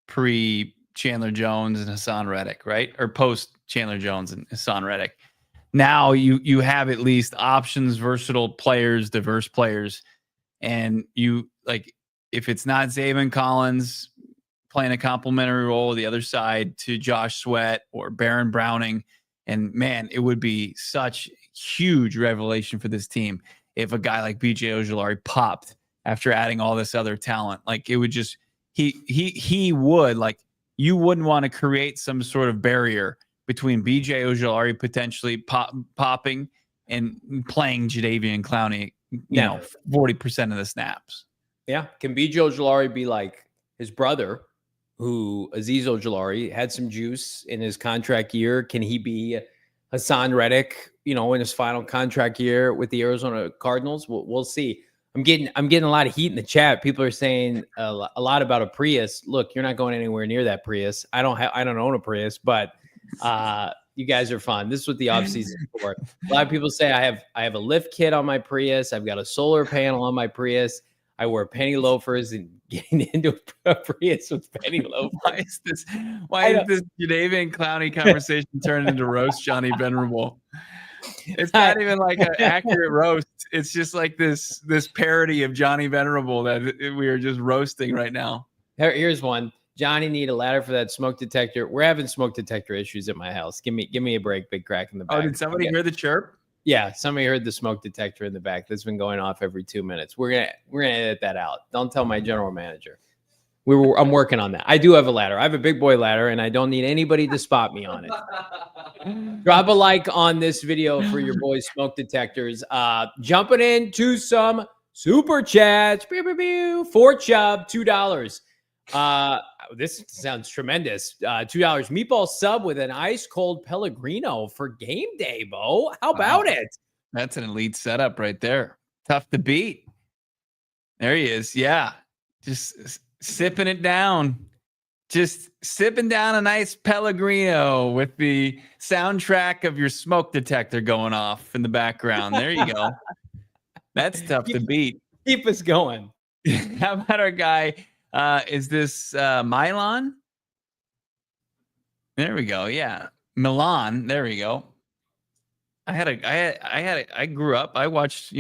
pre Chandler Jones and Hassan Reddick, right? Or post Chandler Jones and Hassan Reddick. Now you have at least options, versatile players, diverse players. And if it's not Zaven Collins playing a complementary role the other side to Josh Sweat or Baron Browning, and man, it would be such huge revelation for this team if a guy like B.J. Ojulari popped after adding all this other talent. Like it would just, he would, like, you wouldn't want to create some sort of barrier between B.J. Ojulari potentially popping and playing Jadaveon Clowney, 40% of the snaps. Yeah. Can B.J. Ojulari be like his brother, who Azeez Ojulari had some juice in his contract year? Can he be Hassan Reddick, in his final contract year with the Arizona Cardinals? We'll see. I'm getting a lot of heat in the chat. People are saying a lot about a Prius. Look, you're not going anywhere near that Prius. I don't own a Prius, but you guys are fun. This is what the offseason is for. A lot of people say I have a lift kit on my Prius. I've got a solar panel on my Prius. I wear penny loafers, and getting into a Prius with penny loafers. Why is this Jadaveon Clowney conversation turned into roast Johnny Venerable? It's not even like an accurate roast. It's just like this parody of Johnny Venerable that we are just roasting right now. Here's one. Johnny, need a ladder for that smoke detector. We're having smoke detector issues at my house. Give me a break. Big crack in the back. Oh, did somebody hear the chirp? Yeah, somebody heard the smoke detector in the back that's been going off every 2 minutes. We're gonna edit that out. Don't tell my general manager. I'm working on that. I do have a ladder. I have a big boy ladder, and I don't need anybody to spot me on it. Drop a like on this video for your boys' smoke detectors. Jumping into some super chats. For Chubb, $2. This sounds tremendous. $2 meatball sub with an ice cold Pellegrino for game day, Bo. How about it? That's an elite setup right there. Tough to beat. There he is. Yeah. Just sipping it down. Just sipping down a nice Pellegrino with the soundtrack of your smoke detector going off in the background. There you go. That's tough to beat. Keep us going. How about our guy? Is this Milan? There we go. Yeah. Milan. There we go. I grew up. I watched,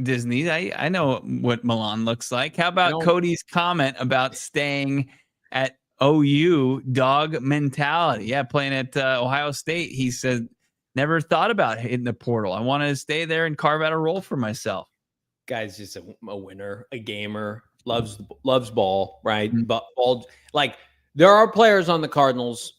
Disney. I know what Milan looks like. How about Cody's comment about staying at OU, dog mentality? Yeah, playing at Ohio State. He said, never thought about hitting the portal. I wanted to stay there and carve out a role for myself. Guy's just a winner, a gamer, loves ball, right? Mm-hmm. But ball, like, there are players on the Cardinals,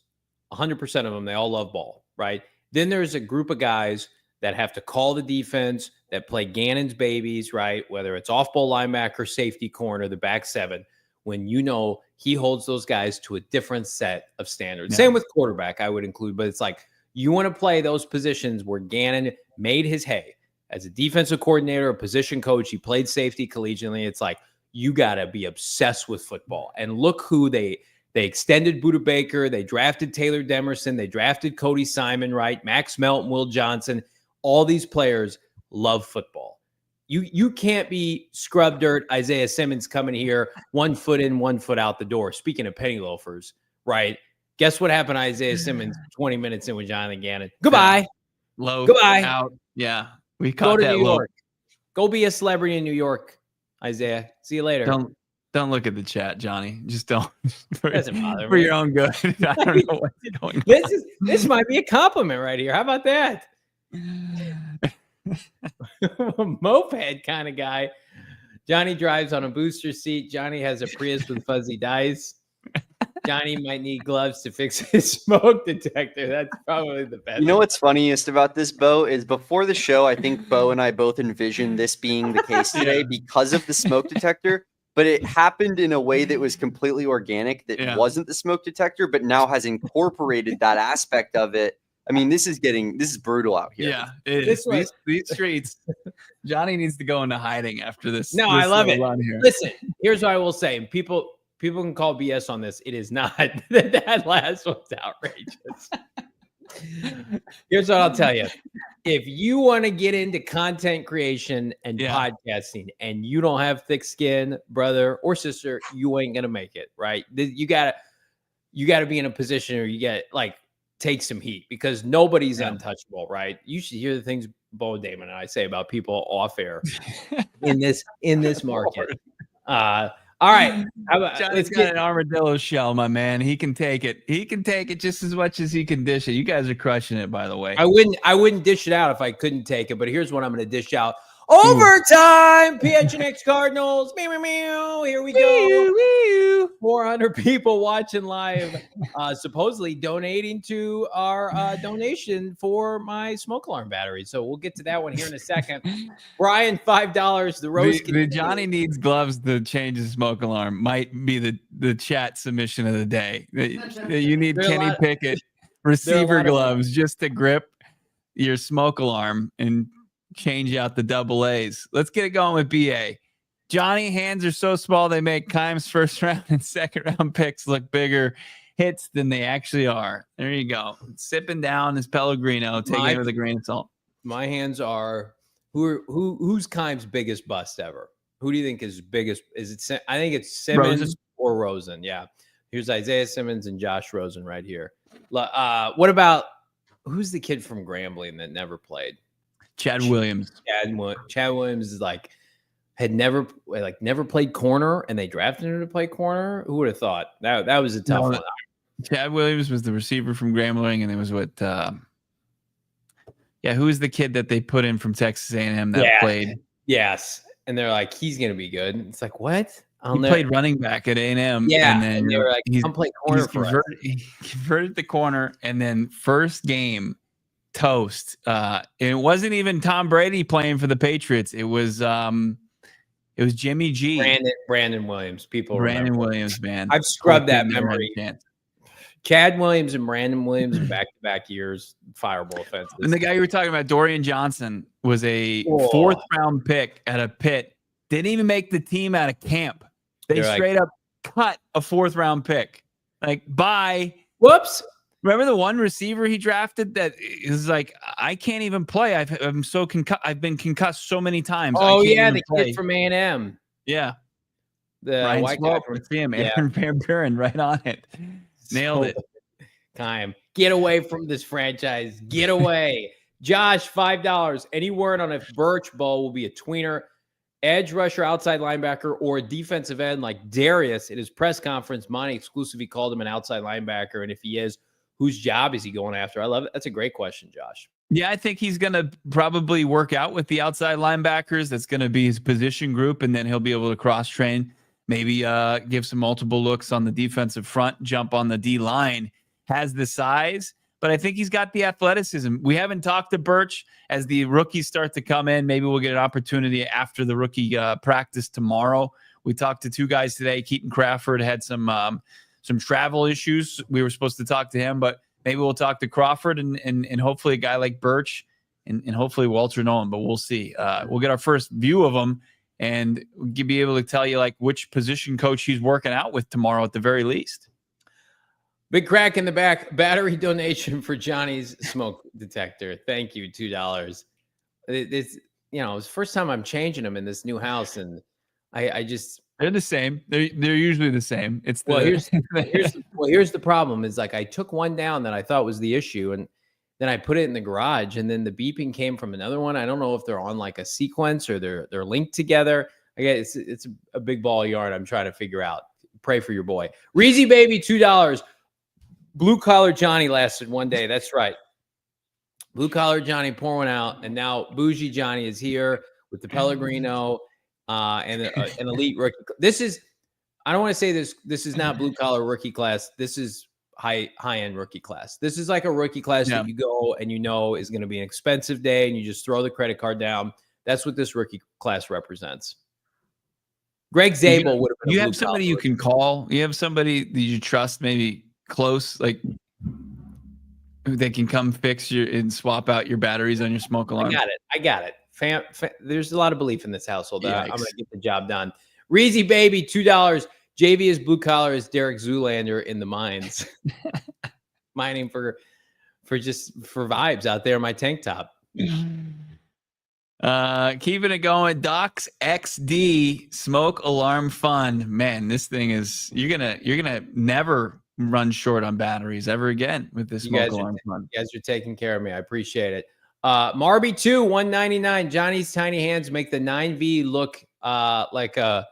100% of them, they all love ball, right? Then there's a group of guys that have to call the defense, that play Gannon's babies, right? Whether it's off-ball linebacker, safety corner, the back seven, when he holds those guys to a different set of standards. Yeah. Same with quarterback, I would include, but it's like you want to play those positions where Gannon made his hay. As a defensive coordinator, a position coach, he played safety collegiately. It's like you got to be obsessed with football. And look who they extended Budda Baker. They drafted Taylor Demerson. They drafted Cody Simon, right? Max Melton, Will Johnson. All these players love football. You can't be scrub dirt Isaiah Simmons coming here 1 foot in, 1 foot out the door. Speaking of penny loafers, right? Guess what happened to Isaiah Simmons 20 minutes in with Jonathan Gannon? Goodbye. Low. Goodbye. Out. Yeah. We caught Go to that New low. York. Go be a celebrity in New York, Isaiah. See you later. Don't look at the chat, Johnny. Just don't. Doesn't bother for me. your own good. I don't know what's going on. This might be a compliment right here. How about that? Moped kind of guy. Johnny drives on a booster seat. Johnny has a Prius with fuzzy dice. Johnny might need gloves to fix his smoke detector. That's probably the best. You know what's funniest about this, Bo, is before the show, I think Bo and I both envisioned this being the case today because of the smoke detector, but it happened in a way that was completely organic, that wasn't the smoke detector, but now has incorporated that aspect of it I mean, this is brutal out here. Yeah, it is. These streets. Johnny needs to go into hiding after this. No, this I love it. Here. Listen, here's what I will say. People can call BS on this. It is not. That last one's outrageous. Here's what I'll tell you. If you want to get into content creation and podcasting and you don't have thick skin, brother or sister, you ain't going to make it, right? You got to be in a position where you get take some heat because nobody's untouchable, right? You should hear the things Bo, Damon, and I say about people off air in this market. All right. Johnny's got an armadillo shell, my man. He can take it. He can take it just as much as he can dish it. You guys are crushing it, by the way. I wouldn't dish it out if I couldn't take it, but here's what I'm going to dish out. Overtime, PHNX Cardinals. Meow, meow, meow. Here we go. 400 people watching live, supposedly donating to our donation for my smoke alarm battery. So we'll get to that one here in a second. Brian, $5. The roast. The Johnny needs gloves to change his smoke alarm might be the chat submission of the day. You need Kenny Pickett receiver gloves just to grip your smoke alarm and change out the double A's. Let's get it going with BA. Johnny, hands are so small they make Kimes' first round and second round picks look bigger hits than they actually are. There you go. Sipping down his Pellegrino, taking it with a grain of salt. My hands are who's Kimes' biggest bust ever? Who do you think is biggest? Is it? I think it's Simmons or Rosen. Yeah. Here's Isaiah Simmons and Josh Rosen right here. What about who's the kid from Grambling that never played? Chad Williams. Chad Williams is had never played corner, and they drafted him to play corner. Who would have thought that was a tough one? Chad Williams was the receiver from Grambling, and it was what? Who was the kid that they put in from Texas A&M that played? Yes, and they're like, he's gonna be good. It's like what? He played running back at A&M. Yeah, and then they were like, "Come play corner for us." He converted the corner, and then first game. Toast. It wasn't even Tom Brady playing for the Patriots. It was Jimmy G. Brandon Williams. Williams, man. I've scrubbed that memory. Chad Williams and Brandon Williams in back-to-back years, fireable offenses. And the guy you were talking about, Dorian Johnson, was a fourth round pick at a Pitt. Didn't even make the team out of camp. They straight up cut a fourth round pick. Bye. Whoops. Remember the one receiver he drafted that is I can't even play. I've been concussed so many times. Oh yeah, the kid from A&M. Yeah, the Ryan white Swope, guy from him. Aaron Van Buren, right on it. Nailed it. Time. Get away from this franchise. Get away. Josh, $5. Any word on if Birch Bowl will be a tweener, edge rusher, outside linebacker, or a defensive end like Darius? In his press conference, Monti exclusively called him an outside linebacker, and if he is, whose job is he going after? I love it. That's a great question, Josh. Yeah, I think he's going to probably work out with the outside linebackers. That's going to be his position group, and then he'll be able to cross-train, maybe give some multiple looks on the defensive front, jump on the D-line. Has the size, but I think he's got the athleticism. We haven't talked to Birch as the rookies start to come in. Maybe we'll get an opportunity after the rookie practice tomorrow. We talked to two guys today. Keaton Crawford had some travel issues. We were supposed to talk to him, but maybe we'll talk to Crawford and hopefully a guy like Birch and hopefully Walter Nolen, but we'll see. We'll get our first view of him and we'll be able to tell you which position coach he's working out with tomorrow at the very least. Big crack in the back. Battery donation for Johnny's smoke detector. Thank you. $2. It's the first time I'm changing them in this new house. And I just, they're the same. They're usually the same. It's here's the problem is I took one down that I thought was the issue, and then I put it in the garage, and then the beeping came from another one. I don't know if they're on a sequence or they're linked together. I guess it's a big ball of yarn I'm trying to figure out. Pray for your boy. Reezy Baby, $2. Blue Collar Johnny lasted one day. That's right. Blue Collar Johnny pour one out, and now Bougie Johnny is here with the Pellegrino. And an elite rookie. I don't want to say this is not blue collar rookie class. This is high end rookie class. This is like a rookie class that you go and is going to be an expensive day, and you just throw the credit card down. That's what this rookie class represents. Greg Zabel would have been. You have somebody you can call. You have somebody that you trust, maybe close. They can come fix your and swap out your batteries on your smoke alarm. I got it. There's a lot of belief in this household. I'm going to get the job done. Reezy baby, $2. JV is blue collar as Derek Zoolander in the mines. Mining for vibes out there in my tank top. Keeping it going. Docs XD smoke alarm fund. Man, this thing is you're gonna never run short on batteries ever again with this smoke alarm fund. You guys are taking care of me. I appreciate it. Marby 2, $1.99. Johnny's tiny hands make the 9V look like a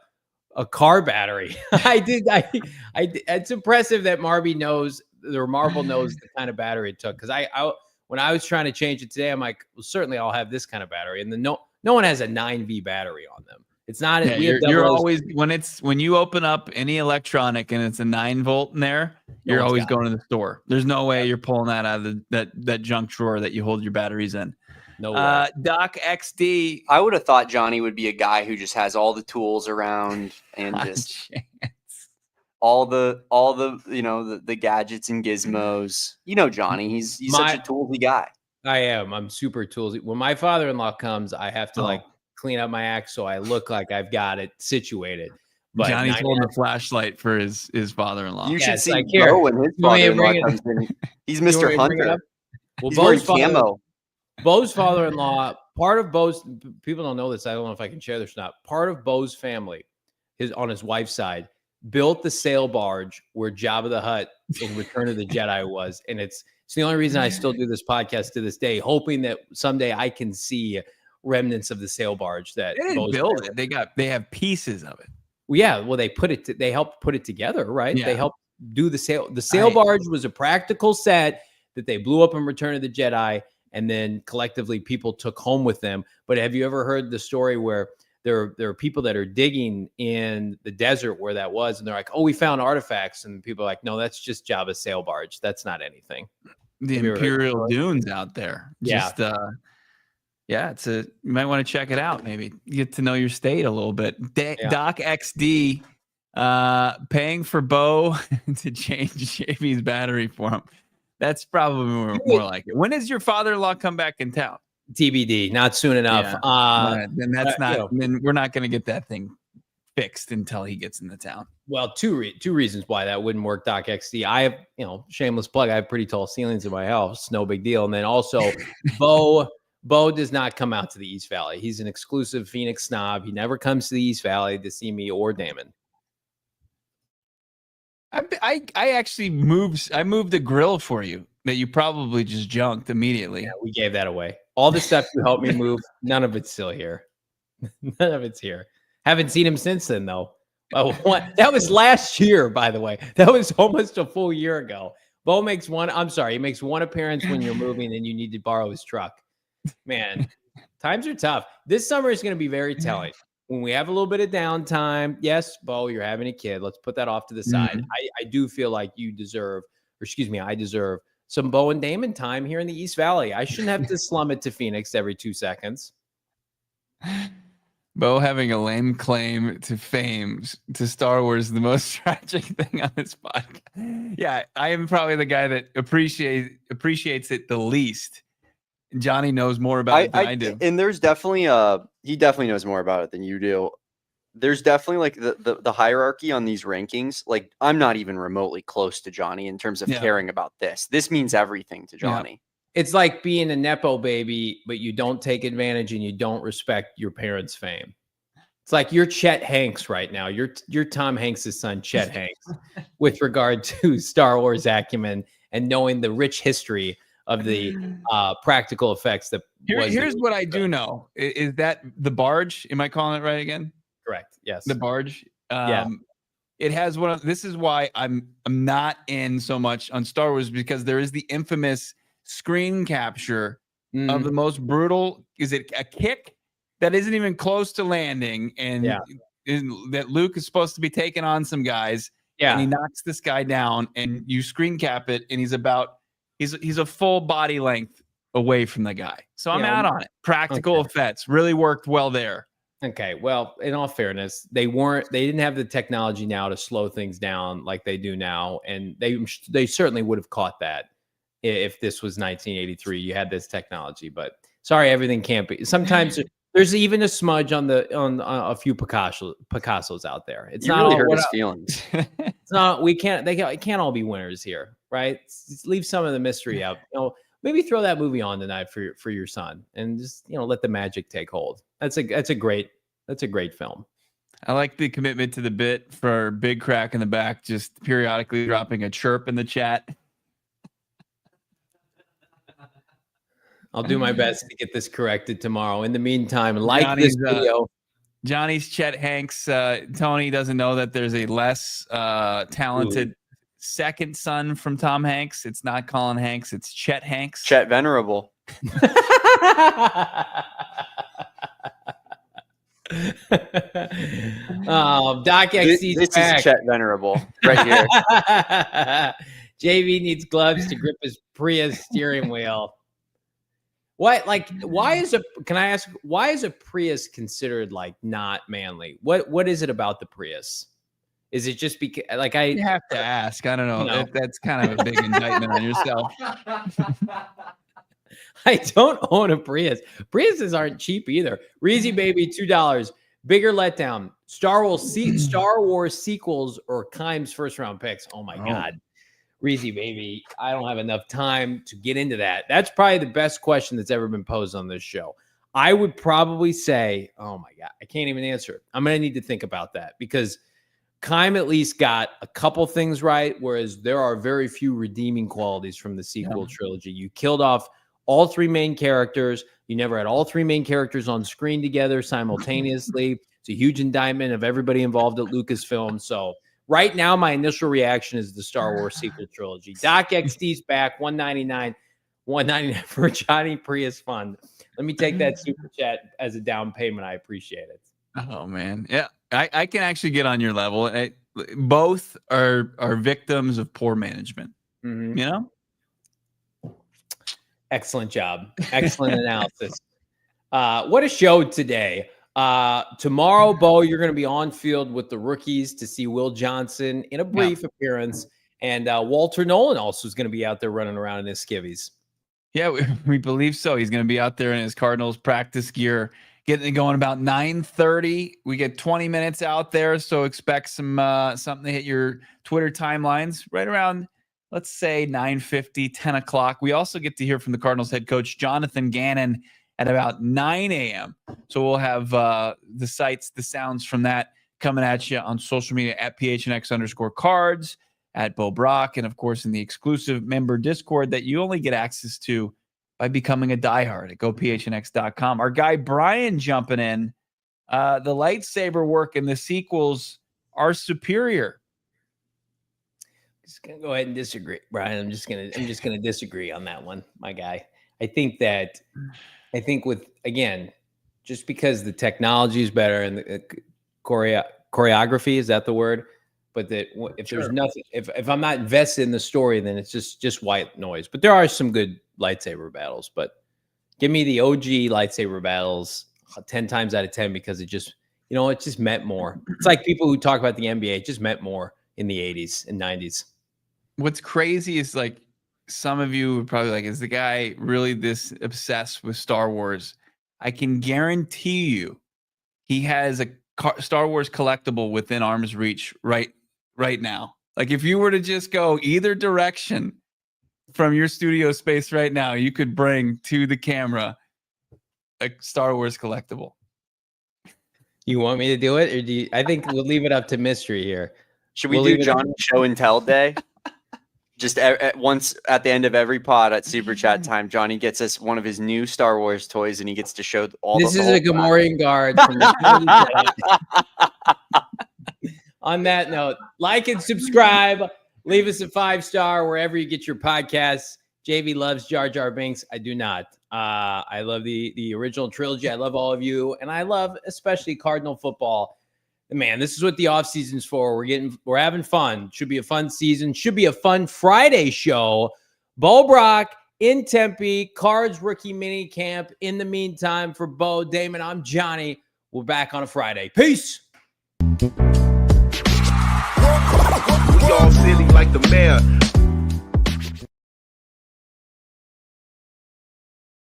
car battery. I did. It's impressive that Marby knows, or Marvel knows the kind of battery it took. Because when I was trying to change it today, I'm like, well, certainly I'll have this kind of battery. And then no one has a 9V battery on them. It's not. Yeah, you're always when you open up any electronic and it's a 9-volt in there, you're always going to the store. There's no way you're pulling that out of that junk drawer that you hold your batteries in. No way. Doc XD. I would have thought Johnny would be a guy who just has all the tools around and just all the the gadgets and gizmos. Johnny, he's such a toolsy guy. I am. I'm super toolsy. When my father-in-law comes, I have to clean up my act so I look like I've got it situated. But Johnny's holding a flashlight for his father-in-law. You should see Bo when his father-in-law comes in. He's Mr. Hunter. Well, he's wearing camo. Bo's father-in-law, part of Bo's, people don't know this. I don't know if I can share this or not. Part of Bo's family, on his wife's side, built the sail barge where Jabba the Hutt in Return of the Jedi was. And it's the only reason I still do this podcast to this day, hoping that someday I can see remnants of the sail barge that they didn't build it. They have pieces of it. Well, yeah. Well, they helped put it together, right? Yeah. They helped do the sail. The sail barge was a practical set that they blew up in Return of the Jedi, and then collectively people took home with them. But have you ever heard the story where there are people that are digging in the desert where that was, and they're like, "Oh, we found artifacts," and people are like, "No, that's just Jabba's sail barge. That's not anything." The Imperial Dunes out there. Yeah. You might want to check it out. Maybe get to know your state a little bit. Doc XD paying for Bo to change JV's battery for him. That's probably more like it. When does your father-in-law come back in town? TBD, not soon enough. Yeah. Then that's not. Then we're not going to get that thing fixed until he gets into town. Well, two reasons why that wouldn't work, Doc XD. I have, shameless plug. I have pretty tall ceilings in my house. No big deal. And then also, Bo does not come out to the East Valley. He's an exclusive Phoenix snob. He never comes to the East Valley to see me or Damon. I actually moved the grill for you that you probably just junked immediately. Yeah, we gave that away. All the stuff you helped me move, none of it's still here. None of it's here. Haven't seen him since then, though. That was last year, by the way. That was almost a full year ago. Bo makes one appearance when you're moving and you need to borrow his truck. Man, times are tough. This summer is going to be very telling. When we have a little bit of downtime, yes, Bo, you're having a kid. Let's put that off to the side. I do feel like I deserve some Bo and Damon time here in the East Valley. I shouldn't have to slum it to Phoenix every 2 seconds. Bo having a lame claim to fame to Star Wars, the most tragic thing on this podcast. Yeah, I am probably the guy that appreciates it the least. Johnny knows more about it than I do. And there's definitely he definitely knows more about it than you do. There's definitely like the hierarchy on these rankings. Like I'm not even remotely close to Johnny in terms of caring about this. This means everything to Johnny. Yeah. It's like being a Nepo baby, but you don't take advantage and you don't respect your parents' fame. It's like you're Chet Hanks right now. You're Tom Hanks' son, Chet Hanks, with regard to Star Wars acumen and knowing the rich history of the practical effects that here's what I do know is that the barge, am I calling it right again? Correct. Yes. The barge. It has this is why I'm not in so much on Star Wars, because there is the infamous screen capture of the most brutal. Is it a kick that isn't even close to landing? And that Luke is supposed to be taking on some guys. Yeah. And he knocks this guy down and you screen cap it. And he's a full body length away from the guy. So I'm out on it. Practical effects really worked well there. Okay. Well, in all fairness, they didn't have the technology now to slow things down like they do now. And they certainly would have caught that. if this was 1983, you had this technology. But sorry, everything can't be. Sometimes there's even a smudge on a few Picassos out there. It's you not really all, hurt his feelings. It's not. It can't all be winners here, right? Just leave some of the mystery out. Maybe throw that movie on tonight for your son, and just let the magic take hold. That's a great film. I like the commitment to the bit for Big Crack in the back, just periodically dropping a chirp in the chat. I'll do my best to get this corrected tomorrow. In the meantime, like Johnny's, this video. Johnny's Chet Hanks. Tony doesn't know that there's a less talented second son from Tom Hanks. It's not Colin Hanks. It's Chet Hanks. Chet Venerable. Doc XC's this back. is Chet Venerable right here. JV needs gloves to grip his Prius steering wheel. What, can I ask, why is a Prius considered like not manly? What is it about the Prius? Is it just because you have to ask? I don't know. That's kind of a big indictment on yourself. I don't own a Prius. Priuses aren't cheap either. Reezy Baby, $2. Bigger letdown. Star Wars sequels or Kimes first round picks. Oh my God. Reezy Baby, I don't have enough time to get into that. That's probably the best question that's ever been posed on this show. I would probably say, oh my God, I can't even answer it. I'm going to need to think about that because Kime at least got a couple things right, whereas there are very few redeeming qualities from the sequel trilogy. You killed off all three main characters. You never had all three main characters on screen together simultaneously. It's a huge indictment of everybody involved at Lucasfilm. So right now, my initial reaction is the Star Wars sequel trilogy. Doc XD's back, $199 for Johnny Prius Fund. Let me take that super chat as a down payment. I appreciate it. Oh man, yeah, I can actually get on your level. Both are victims of poor management. Mm-hmm. Excellent job. Excellent analysis. What a show today. Tomorrow, Bo, you're going to be on field with the rookies to see Will Johnson in a brief appearance. And Walter Nolen also is going to be out there running around in his skivvies. Yeah, we believe so. He's going to be out there in his Cardinals practice gear, getting it going about 9:30. We get 20 minutes out there, so expect something to hit your Twitter timelines right around, let's say, 9:50, 10 o'clock. We also get to hear from the Cardinals head coach, Jonathan Gannon, at about 9 a.m. So we'll have the sounds from that coming at you on social media at PHNX_cards, at Bo Brack, and of course in the exclusive member Discord that you only get access to by becoming a diehard at gophnx.com. Our guy Brian jumping in. The lightsaber work in the sequels are superior. I'm just gonna go ahead and disagree, Brian. I'm just gonna disagree on that one, my guy. I think with, again, just because the technology is better and the choreography, is that the word? But that if there's nothing, if I'm not invested in the story, then it's just white noise. But there are some good lightsaber battles. But give me the OG lightsaber battles 10 times out of 10 because it just meant more. It's like people who talk about the NBA, it just meant more in the 80s and 90s. What's crazy is some of you would probably is the guy really this obsessed with Star Wars? I can guarantee you he has a Star Wars collectible within arm's reach right now. If you were to just go either direction from your studio space right now, you could bring to the camera a Star Wars collectible. You want me to do it? Or do you, I think we'll leave it up to mystery here. Should we do Johnny Show and Tell Day? Just once at the end of every pod at Super Chat time, Johnny gets us one of his new Star Wars toys, and he gets to show all. This is a Gamorrean guard. From the On that note, like and subscribe. Leave us a 5-star wherever you get your podcasts. JV loves Jar Jar Binks. I do not. I love the original trilogy. I love all of you, and I love especially Cardinal football. Man, this is what the off season's for. We're having fun. Should be a fun season. Should be a fun Friday show. Bo Brack in Tempe, Cards rookie mini camp. In the meantime, for Bo, Damon, I'm Johnny. We're back on a Friday. Peace. We all silly like the mayor.